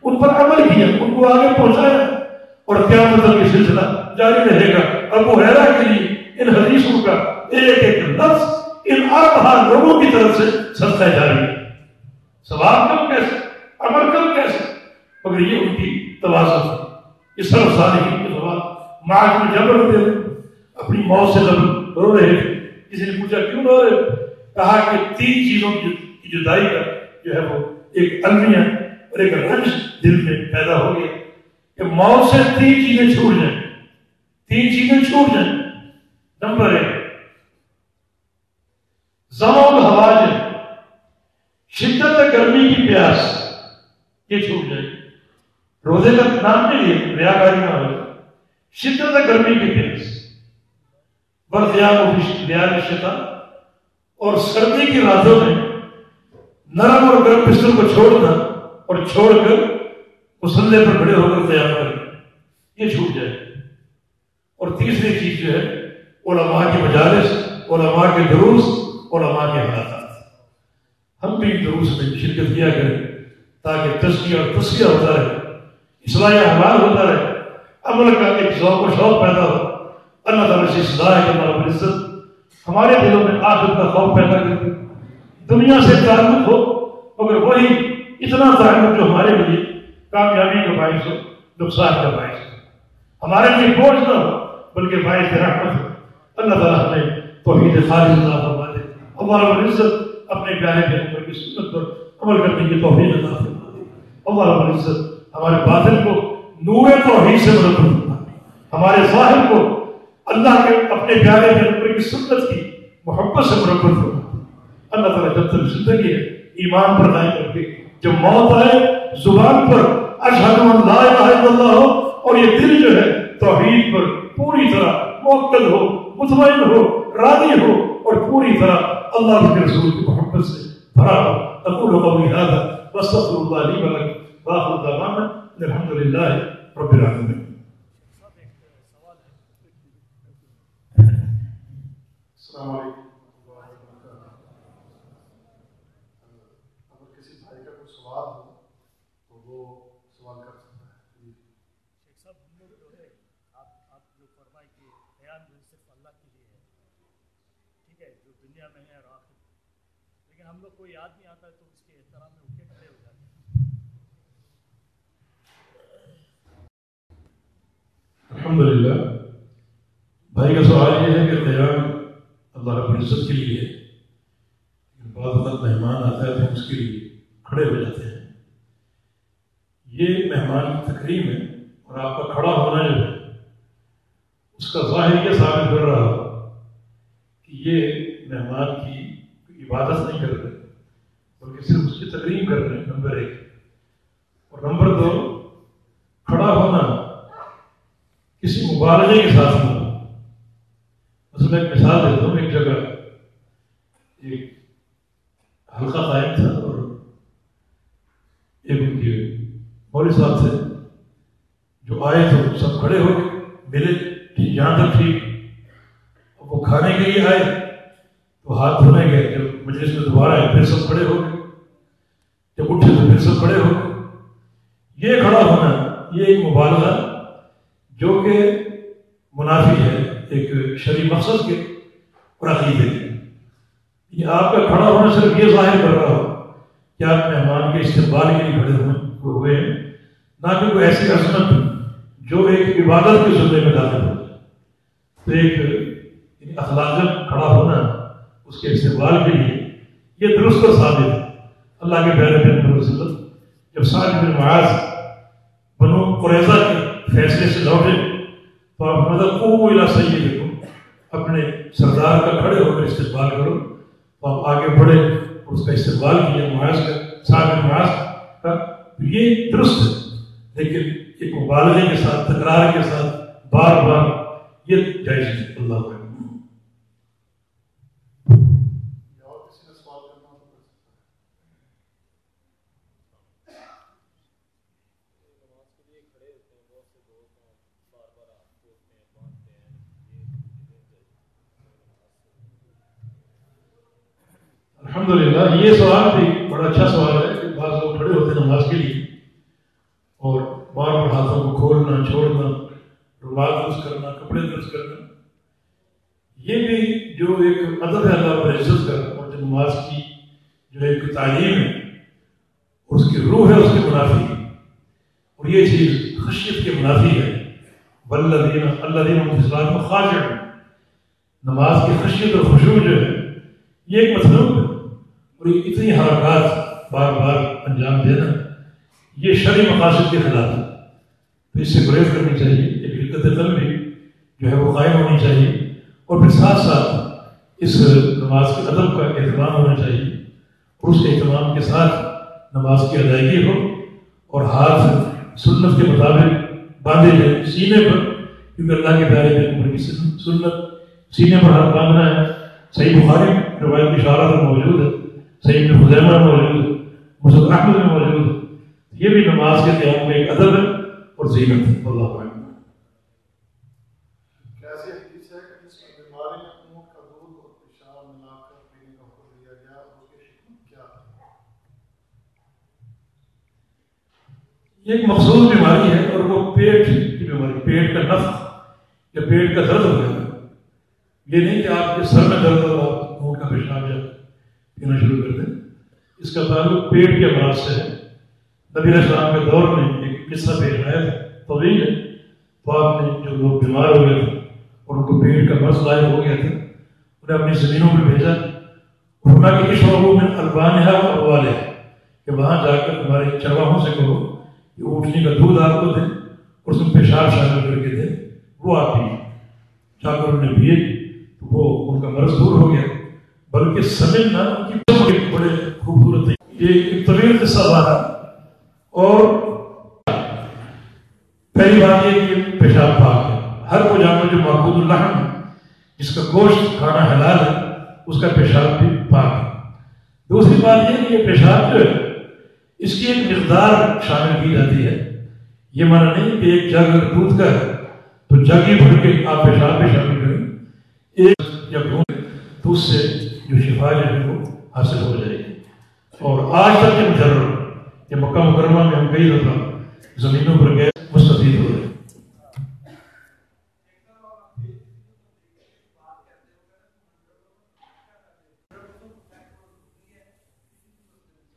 ان پر عمل کیا، ان کو آگے پہنچایا، اور قیامت تک یہ سلسلہ جاری رہے گا۔ ابو ہریرہ کے لیے ان حدیثوں کا ایک ایک لفظ ان اربعہ لوگوں کی طرف سے صدقہ جاری ہے۔ ثواب کم کیسے، عمل کم کیسے، مگر یہ ان کی تواضع ہے۔ یہ سب صالحین کے ثواب۔ معاذ بن جبل رضی اللہ عنہ اپنی موت سے جب رو رہے تھے، کسی نے پوچھا کیوں رو رہے؟ کہا کہ 3 چیزوں کی جدائی کا جو ہے وہ ایک المیہ اور ایک رنج دل میں پیدا ہو گیا کہ موت سے 3 چیزیں چھوٹ جائیں، 3 چیزیں چھوٹ جائیں۔ نمبر 1 زمال حواج، شدت گرمی کی پیاس، یہ چھوٹ جائے۔ روزے کا نام نہیں لیا، ریاکاری نہ ہو، شدت گرمی کی پیاس، برقیام لیال الشتاء، اور سردی کی راتوں میں نرم اور گرم بستر کو چھوڑنا اور چھوڑ کر مصلے پر کھڑے ہو کر قیام کرنا، یہ چھوٹ جائے۔ اور تیسری چیز جو ہے علماء کی مجالس، علماء کے دروس، علماء کے حلقات، ہم بھی دروس میں شرکت کیا کریں تاکہ تزکیہ اور تصفیہ ہوتا رہے، اصلاح احوال ہوتا رہے، عمل کا ایک ذوق و شوق پیدا ہو۔ اللہ تعالیٰ سے اصلاح کے رب العزت ہمارے دلوں میں آخرت کا خوف پیدا کرے، دنیا سے تعلق ہو مگر وہی اتنا تعلق جو ہمارے لیے کامیابی کا باعث ہو، نقصان کا باعث ہو، ہمارے لیے بوجھ نہ ہو بلکہ باعث رحمت ہو۔ اللہ تعالیٰ ہمیں توحید خالص عطا فرما دے، اللہ رب العزت اپنے پیارے پیغمبر کی سنت پر عمل کرنے کی توفیق عطا فرما دے۔ اللہ رب العزت ہمارے باطن کو نور توحید سے مرتب فرما دے، ہمارے ظاہر کو اللہ کے اپنے پیارے پیغمبر کی سنت کی محبت سے مرتب فرما دے۔ اللہ تعالیٰ جب تک زندگی ہے ایمان پر قائم کر کے، جب موت آئے زبان پر اشہد ان لا الہ الا اللہ ہو، اور یہ دل جو ہے توحید پر پوری طرح موکل ہو، مطمئن ہو، راضی ہو، اور پوری طرح اللہ کے رسول کی محبت سے بھرا ہو۔ اقول قولی ھذا واستغفر اللہ لی ولکم وآخر دعوانا ان الحمد للہ رب العالمین۔ السلام علیکم۔ اگر کسی بھائی کا کوئی سوال ہو تو وہ سوال کر سکتا ہے۔ شیخ صاحب، ہم لوگ جو ہے آپ جو فرمائے کہ بیان جو صرف اللہ کے لیے ہے، ٹھیک ہے، جو دنیا میں ہے اور آخر، لیکن ہم لوگ کو یاد نہیں آتا تو اس کے احترام میں اٹھ کے کھڑے ہو جاتے ہیں۔ الحمدللہ، بھائی کا سوال یہ ہے کہ قیام اللہ رب العزت کے لیے ہے، بعض وقت مہمان آتا ہے تو اس کے لیے کھڑے ہو جاتے ہیں۔ یہ مہمان کی تکریم ہے، اور آپ کا کھڑا ہونا جو ہے اس کا ظاہر یہ ثابت کر رہا ہو کہ یہ مہمان کی عبادت نہیں کر رہے بلکہ صرف اس کی تکریم کر رہے ہیں، نمبر 1۔ اور نمبر 2، کھڑا ہونا کسی مبالغے کے ساتھ ہونا۔ مثلا ایک مثال دیتا ہوں، ایک جگہ ایک حلقہ قائم تھا، اور ایک ان کے مولوی صاحب تھے جو آئے تو سب کھڑے ہو گئے، ملے ٹھیک یہاں تک ٹھیک، اب وہ کھانے کے لیے آئے تو ہاتھ دھونے گئے، جب مجلس میں دوبارہ آئے پھر سب کھڑے ہو گئے، جب اٹھے تو پھر سب کھڑے ہو گئے۔ یہ کھڑا ہونا یہ ایک مبالغہ جو کہ منافی ہے ایک شرعی مقصد کے اور عقیدے کے۔ یہ آپ کا کھڑا ہونا صرف یہ ظاہر کر رہا ہو کہ آپ مہمان کے استقبال کے لیے کھڑے ہوئے ہیں، نہ کہ کوئی ایسی عظمت جو ایک عبادت کے زمرے میں داخل ہو جائے. تو ایک اخلاقیات کھڑا ہونا اس کے استقبال کے لیے یہ درست اور ثابت ہے. اللہ کے پیارے پیغمبر صلی اللہ علیہ وسلم جب سعد بن معاذ بنو قریظہ کے فیصلے سے لوٹے تو آپ مطلب قوموا الی سیدکم، اپنے سردار کا کھڑے ہو کر استقبال کرو. تو آپ آگے بڑھے اور اس کا استقبال کیا معاذ کا، سعد بن معاذ کا. یہ درست ہے، لیکن ایک مبالغے کے ساتھ، تکرار کے ساتھ، بار بار یہ جائز ہے. اللہ کو الحمدللہ. یہ سوال بھی بڑا اچھا سوال ہے کہ بعض لوگ کھڑے ہوتے ہیں نماز کے لیے اور بار بار ہاتھوں کو کھولنا، چھوڑنا، رومال درست کرنا، کپڑے درست کرنا. یہ بھی جو ایک ادب ہے اللہ پر عزت کا اور جو نماز کی جو ایک تعلیم ہے اس کی روح ہے، اس کے منافی ہے. اور یہ چیز خشیت کے منافی ہے. والذین الذین فی صلاتہم خاشعون. نماز کی خشیت اور خشوع جو ہے یہ ایک مطلوب ہے. اور یہ اتنی حرکات بار بار انجام دینا یہ شرعی مقاصد کے خلاف ہے. تو اس سے گریز کرنی چاہیے. ایک رقت قلبی جو ہے وہ قائم ہونی چاہیے. اور پھر ساتھ ساتھ اس نماز کے ادب کا اہتمام ہونا چاہیے. اور اس اہتمام کے ساتھ نماز کی ادائیگی ہو اور ہاتھ سنت کے مطابق باندھے جائیں سینے پر، کیونکہ اللہ کے پیارے پیغمبر کی سنت سینے پر ہاتھ باندھنا ہے. صحیح بخاری روایت کی اشارات میں موجود ہے، صحیح ابن خزیمہ میں موجود ہے، مسند احمد میں موجود ہے. یہ بھی نماز کے قیام میں ایک ادب ہے اور زینت ہے. اللہ عنہ. کیسی حدیث ہے کہ جس میں بیماری میں اونٹ کا دودھ اور پیشاب ملا کر پینے کا حکم دیا گیا اور اس کی حکمت کیا ہے؟ یہ ایک مخصوص بیماری ہے اور وہ پیٹ کی بیماری، پیٹ کا نفخ یا پیٹ کا درد ہو جاتا ہے. یہ نہیں کہ آپ کے سر میں درد ہو آپ اونٹ کا پیشاب یا پینا شروع کر دیں. اس کا تعلق پیٹ کے امراض سے ہے. نبی علیہ السلام کے دور میں ایک قصہ پیش آیا تھا، طویل ہے. تو آپ نے جو لوگ بیمار ہو گئے تھے اور ان کو پیٹ کا مرض لاحق ہو گیا تھا انہیں اپنی زمینوں پر بھیجا. فرمایا کہ اشربوا من البانھا وابوالھا، کہ وہاں جا کر تمہارے چرواہوں سے کہو کہ اونٹنی کا دودھ آپ کو دیں اور اس میں پیشاب شامل کر کے دیں، وہ آپ پیے. جا کر انہیں پیے تو وہ ان کا مرض دور ہو گیا. بلکہ سمجھنا ان کی بڑے خوبصورت ہے. یہ ایک طویل قصہ رہا. اور پہلی بات یہ کہ پیشاب پاک ہے. ہر وہ جانور جو معقود اللحم ہے، جس کا گوشت کھانا حلال ہے، اس کا پیشاب بھی پاک ہے. دوسری بات یہ کہ یہ پیشاب جو ہے اس کی ایک مقدار شامل کی جاتی ہے. یہ معنی نہیں کہ ایک جگ اگر دودھ کا ہے تو جگ ہی بھر کے آپ پیشاب بھی شامل کریں. ایک جب ڈھونڈیں تو اس سے جو شفا جو ہے وہ حاصل ہو جائے گی. اور آج تک کے مجرب کہ مکہ مکرمہ میں ہم کئی دفعہ زمینوں پر گئے مستفید ہو رہے.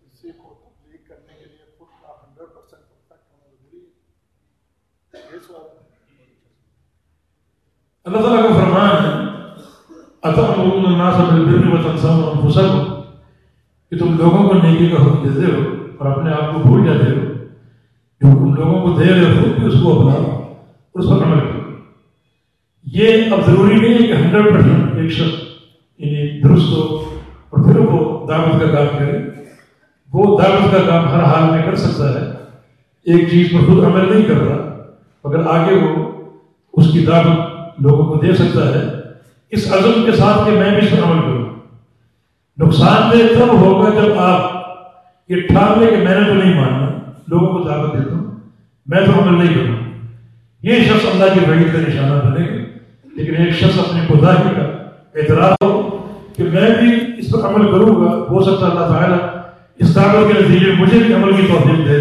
کسی کو تبلیغ کرنے کے لیے خود کا 100% پرفیکٹ ہونا ضروری ہے. یہ سوال ہے. اللہ تعالیٰ کا فرمان ہے أَتَأْمُرُونَ النَّاسَ بِالْبِرِّ وَتَنْسَوْنَ أَنفُسَكُمْ، کہ تم لوگوں کو نیکی کا حکم دیتے ہو اور اپنے آپ کو بھول جاتے ہو. جو تم لوگوں کو دے رہے ہو خود بھی اس کو اپناؤ اور اس پر عمل کرو. یہ اب ضروری نہیں ہے کہ 100% ایک شخص یعنی درست ہو اور پھر وہ دعوت کا کام کرے. وہ دعوت کا کام ہر حال میں کر سکتا ہے. ایک چیز پر خود عمل نہیں کر رہا مگر آگے وہ اس کی دعوت لوگوں کو دے سکتا ہے اس عزم کے ساتھ کہ میں بھی اس پر عمل کروں. نقصان دہ تب ہوگا جب آپ یہ ٹھان لیں کہ میں نے تو نہیں ماننا، لوگوں کو دعوت دیتا ہوں، میں تو عمل نہیں کروں. یہ شخص اللہ کی وعید کا نشانہ بنے گا. لیکن ایک شخص اپنی خدائی کا اعتراف ہو کہ میں بھی اس پر عمل کروں گا، ہو سکتا ہے اللہ تعالیٰ اس دعوت کے نتیجے میں مجھے بھی عمل کی توفیق دے،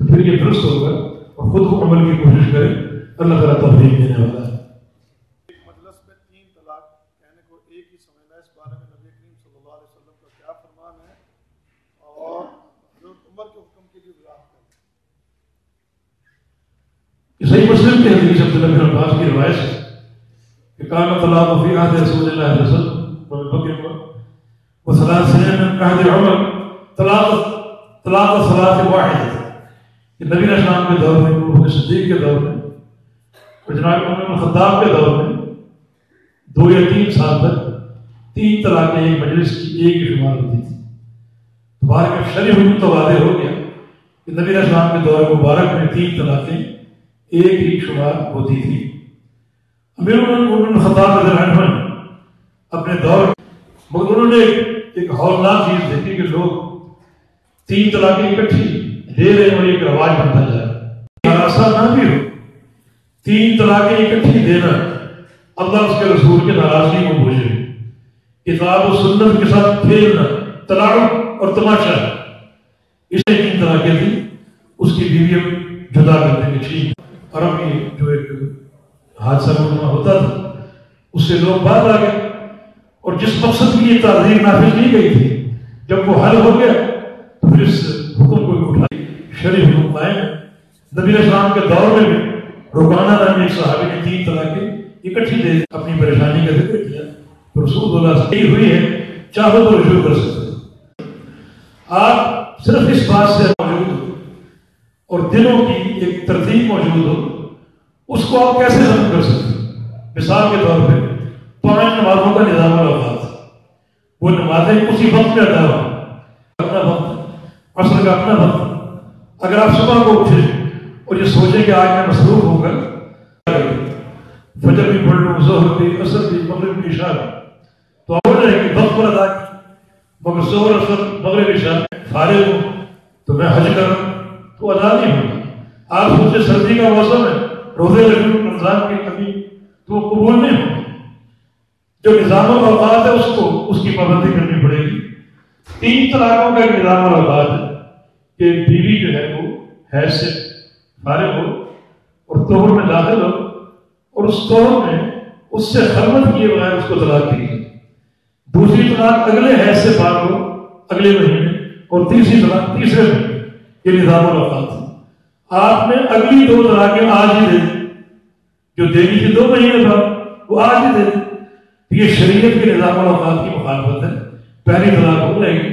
تو پھر یہ درست ہوگا اور خود کو عمل کی کوشش کرے. اللہ تعالیٰ توفیق دینے والا ہے. ایک مجلس میں 3 طلاق کہنے کو ایک ہی سمجھنا ہے. اس بارے میں نبی کریم صلی اللہ علیہ وسلم کا کیا فرمان ہے اور حضرت عمر کے حکم کی بھی وضاحت کریں. صحیح مسلم کی حدیث عبداللہ بن عباس کی روایت ہے کہ کان طلاق فی عہد رسول اللہ صلی اللہ علیہ وسلم وابی بکر وثلاث سنین من عہد عمر طلاق صلاۃ واحد، کہ نبی علیہ السلام کے دور میں، ابو بکر صدیق کے دور میں اور جناب عمر بن الخطاب کے دور میں 2 یا 3 سال تک 3 طلاقیں ایک مجلس کی ایک ہی شمار ہوتی تھی۔ دوبارہ کا شرعی حکم تو واضح ہو گیا کہ نبی علیہ السلام کے دور مبارک میں 3 طلاقیں ایک ہی شمار ہوتی تھی۔ امیر عمر بن الخطاب رضی اللہ عنہ اپنے دور مگر انہوں نے ایک ہولناک چیز دیکھی کہ لوگ 3 طلاقیں اکٹھی دے رہے ہیں اور ایک رواج بنتا جا رہا ہے۔ ایسا نہ بھی ہو، 3 طلاقیں اکٹھی دینا اللہ اس کے رسول کے ناراضگی کو بوجھے، کتاب و سنت کے ساتھ کھیلنا، تلاعب اور تماشا، اس نے 3 طلاقیں تھی، اس کی بیوی جدا کرنے کی ٹھیک۔ اور اب یہ جو ایک حادثہ ہوتا تھا اس سے لوگ باہر آ گئے، اور جس مقصد کی یہ تعزیر نافذ کی گئی تھی جب وہ حل ہو گیا تو پھر اس حکم کو اٹھائی، شرعی حکم قائم ہے۔ نبی علیہ السلام کے دور میں بھی رکانہ نامی ایک صحابی نے 3 طلاقیں اکٹھی دے اپنی پریشانی کا ذکر کیا تو رسول اللہ صلی اللہ علیہ وسلم ہوئی ہے، چاہو تو رجوع کر سکتے۔ آپ صرف اس بات سے موجود ہو اور دلوں کی ایک ترتیب موجود ہو، اس کو آپ کیسے ختم کر سکتے؟ مثال کے طور پہ 5 نمازوں کا نظام الاوقات، وہ نمازیں اسی وقت میں ادا ہو، اپنا وقت، عصر کا اپنا وقت۔ اگر آپ صبح کو اٹھیں اور یہ سوچیں کہ آج میں مصروف ہوں گا، فجر بھی پڑھ لوں، ظہر بھی، عصر بھی، مغرب بھی، عشاء بھی، تو آپ ہو جائے کہ وقت پر ادا کی، مگر ظہر، عصر، مغرب، عشاء فارغ ہوں تو میں حج کروں تو ادا نہیں ہوگا۔ آپ سوچیں سردی کا موسم ہے، روزے رکھوں رمضان کی کمی تو وہ قبول نہیں ہوگا۔ جو نظام الاوقات ہے اس کی پابندی کرنی پڑے گی۔ 3 طلاقوں کا ایک نظام الاوقات ہے کہ بیوی جو ہے وہ حیض سے فارغ ہو اور طہر میں داخل ہو، اور اس طہر میں اس سے خلوت کیے بغیر اس کو طلاق دی جائے۔ دوسری طلاق اگلے حیض سے پاک ہو اگلے مہینے، اور تیسری طلاق تیسرے مہینے۔ یہ نظام الاوقات ہے۔ آپ نے اگلی 2 طلاقیں آج ہی دے دی، جو دینی تھی 2 مہینے بعد وہ آج ہی دے دی۔ یہ شریعت کے نظام الاوقات کی مخالفت ہے۔ پہلی طلاق ہو جائے گی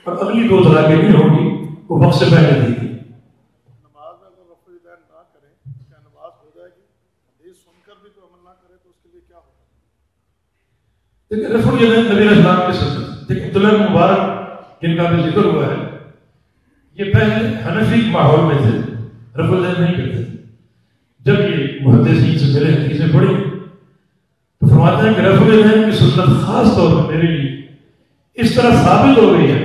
اور اگلی 2 طلاقیں نہیں ہوگی، وہ وقت سے پہلے دی گئی۔ نماز میں اگر رفع الیدین نہ کریں تو کیا نماز ہو جائے گی؟ حدیث سن کر بھی کوئی عمل نہ کرے تو اس کے لیے کیا ہوگا؟ دیکھیں رفع الیدین نبی علیہ السلام کی سنت۔ دیکھیں عبداللہ بن مبارک جن کا بھی ذکر ہوا ہے، یہ پہلے حنفی ماحول میں تھے، رفع الیدین نہیں کرتے تھے۔ جب یہ محدثین سے ملے، حدیثیں پڑھی تو فرماتے ہیں کہ رفع الیدین کی سنت خاص طور پر میرے لیے اس طرح ثابت ہو گئی ہے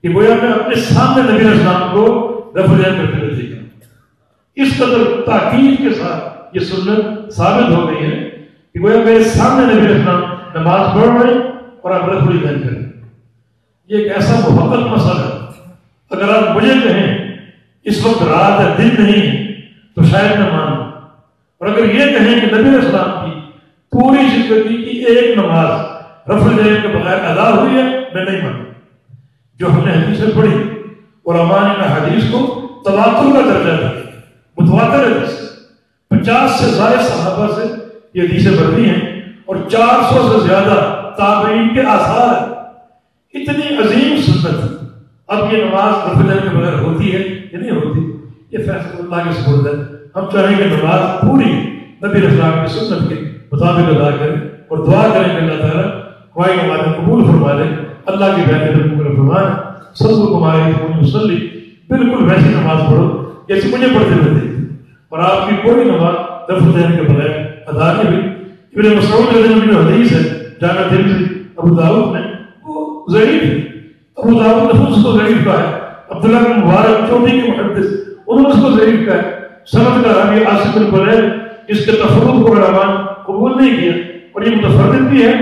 کہ گویا میں اپنے سامنے نبی علیہ السلام کو رفع الیدین کرتے ہوئے دیکھا۔ اس قدر تاکید کے ساتھ یہ سنت ثابت ہو گئی ہے کہ گویا میرے سامنے نبی علیہ السلام نماز پڑھ رہے اور آپ رفع الیدین کریں۔ یہ ایک ایسا محقق مسئلہ ہے، اگر آپ مجھے کہیں اس وقت رات ہے دن نہیں ہے تو شاید میں مانوں، اور اگر یہ کہیں کہ نبی علیہ السلام کی پوری زندگی کی ایک نماز رفع الیدین کے بغیر ادا ہوئی ہے، میں نہیں مانوں۔ جو ہم نے حدیثیں پڑھی علماء نے حدیث کو تواتر کا درجہ دیا، متواتر حدیث، 50 سے زائد صحابہ سے یہ حدیثیں بڑھتی ہیں اور 400 سے زیادہ تابعین کے آثار ہیں۔ اتنی عظیم سنت، اب یہ نماز رفع الیدین کے بغیر ہوتی ہے یا نہیں ہوتی، یہ فیصلہ اللہ کے سپرد ہے۔ ہم چاہیں کہ نماز پوری نبی علیہ السلام کی سنت کے مطابق ادا کریں اور دعا کریں کہ اللہ تعالیٰ ہماری نمازیں قبول فرما دے۔ اللہ کی بہتر قبول فرمائے۔ صلو علیہ وسلم، بالکل ویسی نماز پڑھو جیسے مجھے پڑھتے ہوئے دیکھتے، اور آپ کی کوئی نماز رفع الیدین کے بغیر ادا نہیں ہوئی۔ ابن مسعود رضی اللہ عنہ جو حدیث ہے جامع ترمذی ابو داؤد میں، وہ ضعیف ہے، ابو داؤد نے اس کو ضعیف کہا ہے۔ عبداللہ بن مبارک چوٹی کے محدث انہوں نے اس کو ضعیف کہا ہے۔ سند کا راوی عاصم بن قلیل جس کے تفرد کو علماء قبول نہیں کیا، اور یہ متفرد بھی ہے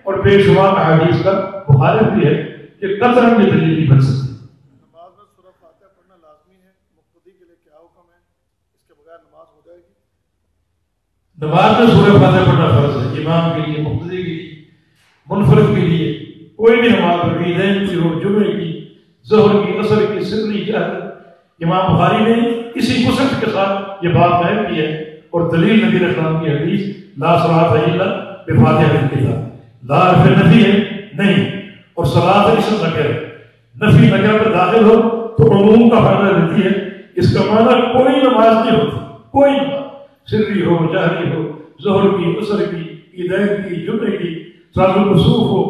اور بے شمار احادیث کا مخالف بھی ہے، یہ قطعاً یہ دلیل نہیں بن سکتی۔ نماز میں سورہ فاتحہ پڑھنا لازمی ہے، مقتدی کے لیے کیا حکم ہے؟ اس کے بغیر نماز ہو جائے گی؟ نماز میں سورہ فاتحہ پڑھنا فرض ہے، امام کے لیے، مقتدی کے لیے، منفرد کے لیے، کوئی بھی نماز پڑھ، عیدین کی ہو، جمعے کی، ظہر کی، عصر کی، سری کی، امام بخاری نے اسی وسعت کے ساتھ یہ بات بیان کی ہے اور دلیل نبی اسلام کی حدیث لا صلاۃ الا بفاتحۃ الکتاب، لا حرف نفی ہے نہیں، اور صلاۃ اسم نکر نفی نکر پر داخل ہو تو عموم کا فائدہ دیتی ہے. اس کا معنی کوئی نماز نہیں ہوتی، کوئی نماز سری ہو جہری ہو، ظہر کی، عصر کی، عیدین کی، جمعے کی، صلاۃ الکسوف ہو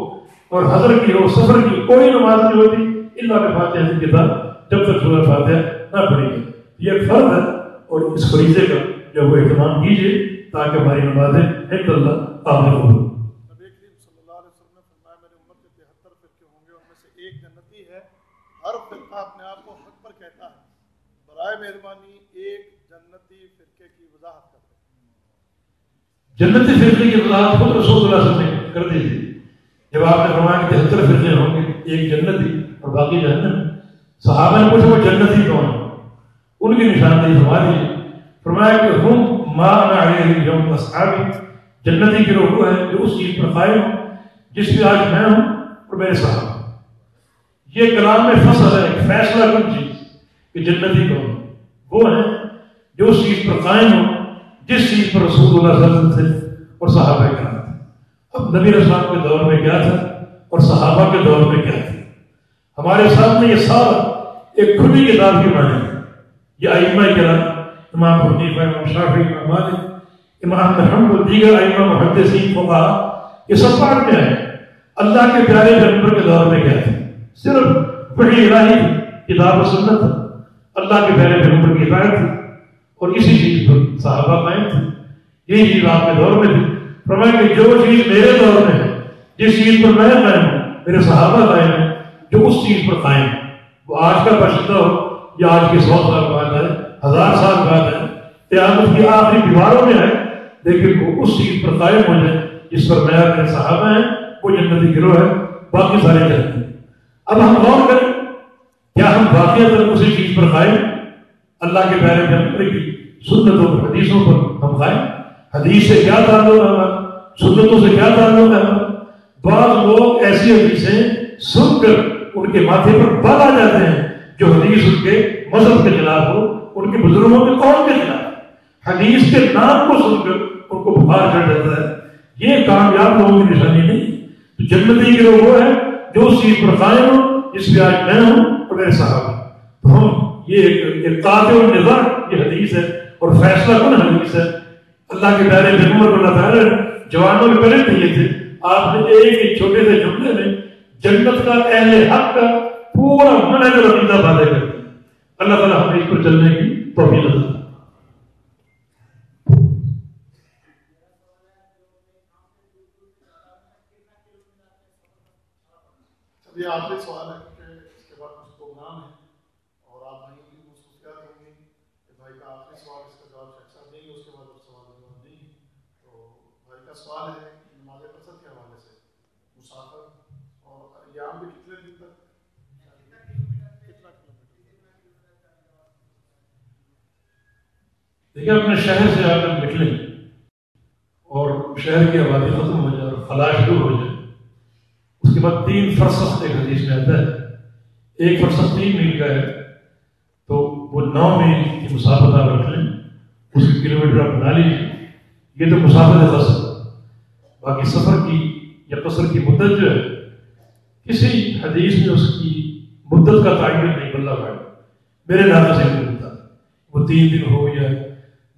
اور حضر کی ہو، سفر کی، کوئی نماز نہیں ہوتی الا بفاتحۃ الکتاب، جب تک سورہ فاتحہ نہ پڑھی جائے. یہ ایک فرض ہے اور اس فریضے کا جو وہ اہتمام کیجیے تاکہ ہماری نمازیں عند اللہ قابل ہوں. نبی کریم صلی اللہ علیہ وسلم نے فرمایا میرے امت کے 73 فرقے ہوں گے، ان میں سے ایک جنتی ہے. ہر فرقہ اپنے آپ کو حق پر کہتا ہے. برائے مہربانی ایک جنتی فرقے کی وضاحت کر دیں. جنتی فرقے کی وضاحت خود رسول اللہ صلی اللہ علیہ وسلم نے کر دی تھی. جب آپ نے فرمایا کہ 73 فرقے ہوں گے، ایک جنتی اور باقی جہنم. صحابہ نے پوچھا وہ جنتی کون ہے؟ ان کی نشاندہی فرما دی. فرمایا کہ ہم ما انا علیہ اليوم اصحابی، جنتی کی روح ہے جو اس چیز پر قائم ہوں جس پہ آج میں ہوں اور میرے صحابہ. یہ کلام میں فصل ہے، ایک فیصلہ کن چیز کہ جنتی کون ہے. وہ ہے جو اس چیز پر قائم ہو جس چیز پر رسول اللہ صلی اللہ علیہ وسلم تھے اور صحابہ کرام تھے. اب نبی اسلام کے دور میں کیا تھا اور صحابہ کے دور میں کیا تھا، ہمارے سامنے یہ سارا ایک کھلی کتاب کی معنی ہے. یہ ائمہ کرام، امام حنیفہ، امام شافعی، امام مالک، امام احمد حنبل، دیگر ائمہ محدثین، فقہاء، یہ سب پڑھ کے آئے. اللہ کے پیارے پیغمبر کے دور میں کیا تھا؟ صرف وحی الہی کتاب و سنت، اللہ کے پیارے پیغمبر کی ہدایت تھی اور اسی چیز پر صحابہ قائم تھے. یہی چیز آپ کے دور میں تھی. فرمایا کہ جو چیز میرے دور میں ہے، جس چیز پر میں قائم ہوں، میرے صحابہ قائم ہیں، جو اس چیز پر قائم ہے، وہ آج کا باشندہ ہو یا آج کے 100 سال بعد ہے، 1000 سال بعد ہے، قیامت کی آخری دیواروں میں ہے، لیکن وہ اس چیز پر قائم ہو جائے جس پر میں میرے صحابہ ہیں، وہ جنتی گروہ ہے، باقی سارے جنتی ہیں. اب ہم غور کریں، کیا ہم واقعات اسی چیز پر قائم؟ اللہ کے پیارے پیغمبر کی سنتوں اور حدیثوں پر ہم قائم؟ حدیث سے کیا تعلق ہے ہمارا؟ سنتوں سے کیا تعلق ہے ہمارا؟ بعض لوگ ایسی حدیثیں سن کر ان کے ماتھے پر بال آ جاتے ہیں جو حدیث ان کے مذہب کے خلاف ہو، ان کے بزرگوں کے قول کے خلاف. حدیث کے نام کو سن کر ان کو بخار چڑھ جاتا ہے. یہ کامیاب لوگوں کی نشانی نہیں. تو جنتی کے لوگ وہ ہیں جو اس چیز پر قائم ہوں جس پہ آج میں ہوں اور میرے صحابہ. تو ہم یہ ایک قاطع النظام یہ حدیث ہے اور فیصلہ کن حدیث ہے. اللہ کے پیارے پیغمبر کو اللہ تعالیٰ جوانوں میں پہلے دیے تھے. آپ نے ایک چھوٹے سے جملے میں جنت کا اہل حق کا پورا منہج اور عقیدہ واضح کر دیا. اللہ تعالیٰ ہمیں اس پر چلنے کی توفیق عطا فرمائے. یہ آخری سوال ہے کیونکہ اس کے بعد کچھ پروگرام ہے اور آپ بھائیوں کی مصروفیات ہوں گی کہ بھائی کا آخری سوال، اس کا جواب شیخ صاحب دیں گے، اس کے بعد اب سوال جواب دیں گے. تو بھائی کا سوال ہے نماز قصر کے حوالے سے مسافر اور ایام بھی کتنے دن تک، کتنا کلومیٹر؟ دیکھیے اپنے شہر سے آ کر نکلیں اور شہر کی آبادی ختم ہو جائے اور خلا شروع ہو جائے، اس کے بعد 3 فرسخ ایک حدیث میں آتا ہے. ایک فرسخ 3 میل کا ہے تو وہ 9 میل کی مسافت آپ رکھ لیں، اس کی کلومیٹر آپ بنا لیجیے. یہ تو مسافت قصر. باقی سفر کی یا قصر کی مدت جو ہے کسی حدیث میں اس کی مدت کا تعین نہیں بلّہ بھائی. میرے نام سے نہیں ملتا وہ 3 دن ہو یا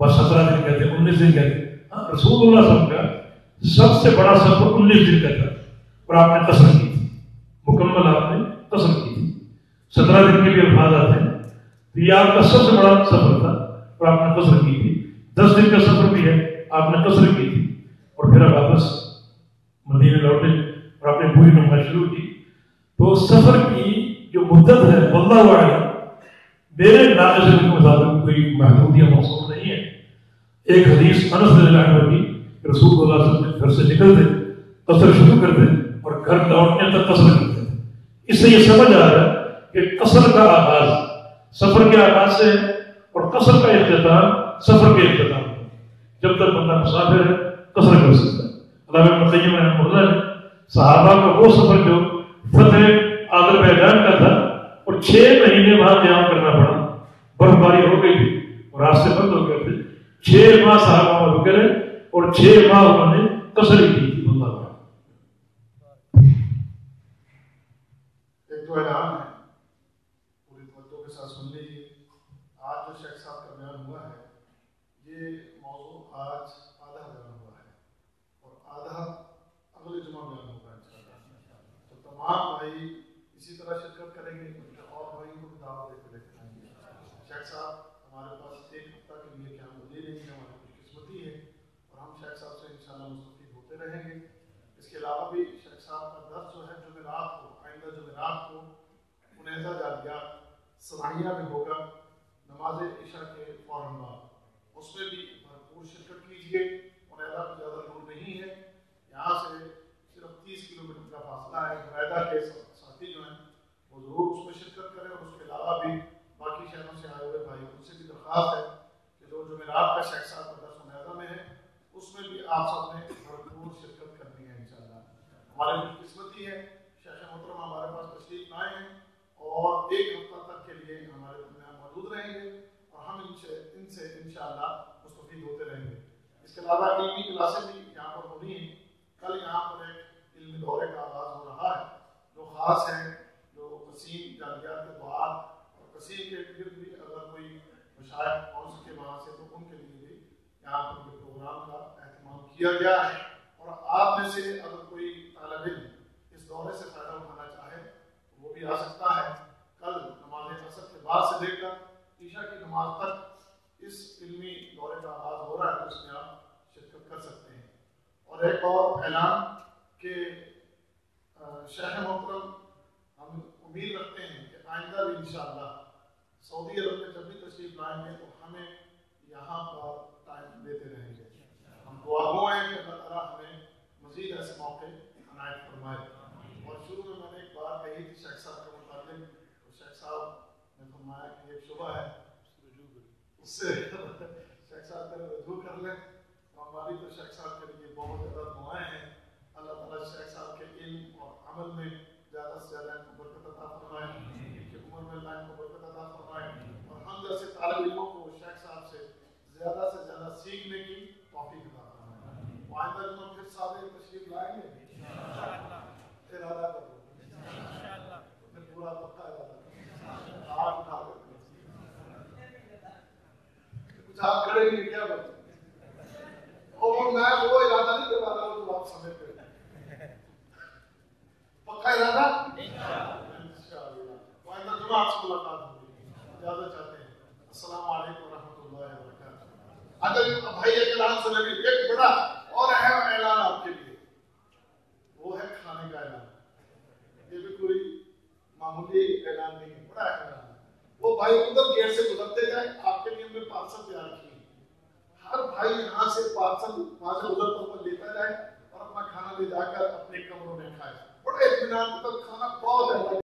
بس 17 دن کہتے ہیں، 19 دن کہتے ہیں. ہاں رسول اللہ صلی اللہ علیہ وسلم کا سب سے بڑا سفر 19 دن کا تھا اور آپ نے قصر کی تھی، مکمل آپ نے قصر کی تھی. 17 دن کے بھی الفاظ آتے ہیں تو یہ آپ کا سب سے بڑا سفر تھا اور آپ نے قصر کی تھی. 10 دن کا سفر بھی ہے، آپ نے قصر کی تھی اور پھر آپ واپس مدینے لوٹے اور آپ نے پوری نماز شروع کی. تو سفر کی جو مدت ہے واللہ اعلم میرے ناقص علم کے مطابق کوئی محدود یا مقصود نہیں ہے. ایک حدیث انس رضی اللہ عنہ کی رسول اللہ صلی اللہ علیہ وسلم گھر سے نکلتے قصر شروع کرتے اور گھر لوٹنے تک قصر کرتے تھے. اس سے یہ سمجھ آ رہا ہے کہ قصر کا آغاز سفر کے آغاز سے ہے اور قصر کا اختتام سفر کے اختتام ہے. جب تک بندہ مسافر ہے قصر کر سکتا ہے. علامہ ابن قیم رحمہ اللہ نے صحابہ کا وہ سفر جو فتح آذربائیجان کا تھا اور 6 مہینے وہاں قیام کرنا پڑا، برف باری ہو گئی تھی اور راستے بند ہو گئے تھے، 6 ماہ صحابہ میں کرے اور 6 ماہ انہوں نے قصر کی تھی. اللہ ایک تو اعلان ہے، پوری توجہ کے ساتھ سن لیجیے. آج جو شیخ صاحب کا بیان ہوا ہے یہ موضوع آج آدھا بیان ہوا ہے اور آدھا اگلے جمعہ بیان ہوگا انشاءاللہ. تو تمام بھائی اسی طرح شرکت کریں گے اور بھائی کو دعوت دے کے لے کے آئیں گے. شیخ صاحب ہمارے پاس 1 ہفتہ کے لیے کیا مدیر نہیں ہے، ہماری خوش قسمتی ہے اور ہم شیخ صاحب سے انشاءاللہ مستفید ہوتے رہیں گے. اس کے علاوہ بھی شیخ صاحب کا درس جو ہے جمعرات کو، آئندہ جمعرات کو انیزہ جالیات صلاحیہ میں ہوگا نماز عشاء کے فوراً بعد. اس میں بھی بھرپور شرکت کیجیے. انیزہ کو زیادہ دور نہیں ہے، یہاں سے صرف 30 کلومیٹر کا فاصلہ ہے. انیزہ کے ساتھی جو ہیں وہ ضرور اس میں شرکت کریں. اور اس کے علاوہ بھی باقی شہروں سے آئے ہوئے بھائی ان سے بھی درخواست ہے کہ جو جمعرات کا شیخ صاحب کا درس انیزہ میں ہے اس میں بھی آپ سب نے بھرپور شرکت کرنی ہے انشاءاللہ. ہماری خوش قسمتی ہے شیخ محترم ہمارے پاس تشریف لائے ہیں اور 1 ہفتہ تک کے لیے ہمارے درمیان موجود رہیں گے اور ہم ان سے انشاءاللہ مستفید ہوتے رہیں گے. اس کے علاوہ علمی کلاسیں بھی یہاں پر ہونی ہیں. کل یہاں پر ایک علمی دورے کا آغاز ہو رہا ہے جو خاص ہے، جو قسیم جالیات کے دعات اور قسیم کے ارد بھی اگر کوئی مشاہد پہنچ سکے وہاں سے تو ان کے لیے بھی یہاں پر یہ پروگرام کا اہتمام کیا گیا ہے. اور آپ میں سے اگر کوئی طالب علم اس دورے سے فائدہ اٹھانا چاہے تو وہ بھی آ سکتا ہے. کل نماز عصر کے بعد سے لے کر عشاء کی نماز تک اس علمی دورے کا آغاز ہو رہا ہے تو اس میں آپ شرکت کر سکتے ہیں. اور ایک اور اعلان کہ شیخ محترم ہم امید رکھتے ہیں کہ آئندہ بھی انشاءاللہ سعودی عرب میں جب بھی تشریف لائیں گے تو ہمیں یہاں پر ٹائم دیتے رہیں گے. ہم دعا گو ہیں کہ اللہ تعالیٰ ہمیں مزید ایسے موقع عنایت فرمائے. اور شروع میں نے ایک بات کہی تھی شیخ صاحب کے متعلق، تو شیخ صاحب نے فرمایا کہ ایک شبہ ہے اس سے شیخ صاحب کا رجوع کر لیں. ہماری تو شیخ صاحب کے لیے بہت زیادہ دعائیں ہیں. اللہ تعالیٰ شیخ صاحب کے علم اور عمل میں زیادہ سے زیادہ ان کو برکت عطا فرمائے، ان کی عمر میں اللہ ان کو برکت عطا فرمائے اور ہم جیسے طالب علموں کو شیخ صاحب سے زیادہ سیکھنے کی توفیق عطا فرمائے. آئندہ جب پھر سارے تشریف لائیں گے ارادہ کرو پھر پورا پکا ارادہ ہاتھ اٹھا کر کچھ آپ کھڑے نہیں کیا بولتے اور میں وہ ارادہ نہیں کروا رہا ہوں جو آپ سمجھ کر پکا ارادہ انشاءاللہ. آئندہ جمعہ آپ سے ملاقات ہوگی. اجازت چاہتے ہیں. السلام علیکم ورحمۃ اللہ وبرکاتہ. اگر بھائی ایک اعلان سنے بھی ایک بڑا اور اہم اعلان آپ کے لیے وہ ہے کھانے کا اعلان. یہ بھی کوئی معمولی اعلان نہیں ہے، بڑا اعلان ہے. وہ بھائی ادھر گیٹ سے گزرتے جائیں، آپ کے لیے ہم نے پارسل تیار کی. ہر بھائی یہاں سے پارسل وہاں سے گزرتا ہوا لیتا جائے اور اپنا کھانا لے جا کر اپنے کمروں میں کھائے. بڑے اطمینان کے ساتھ کھانا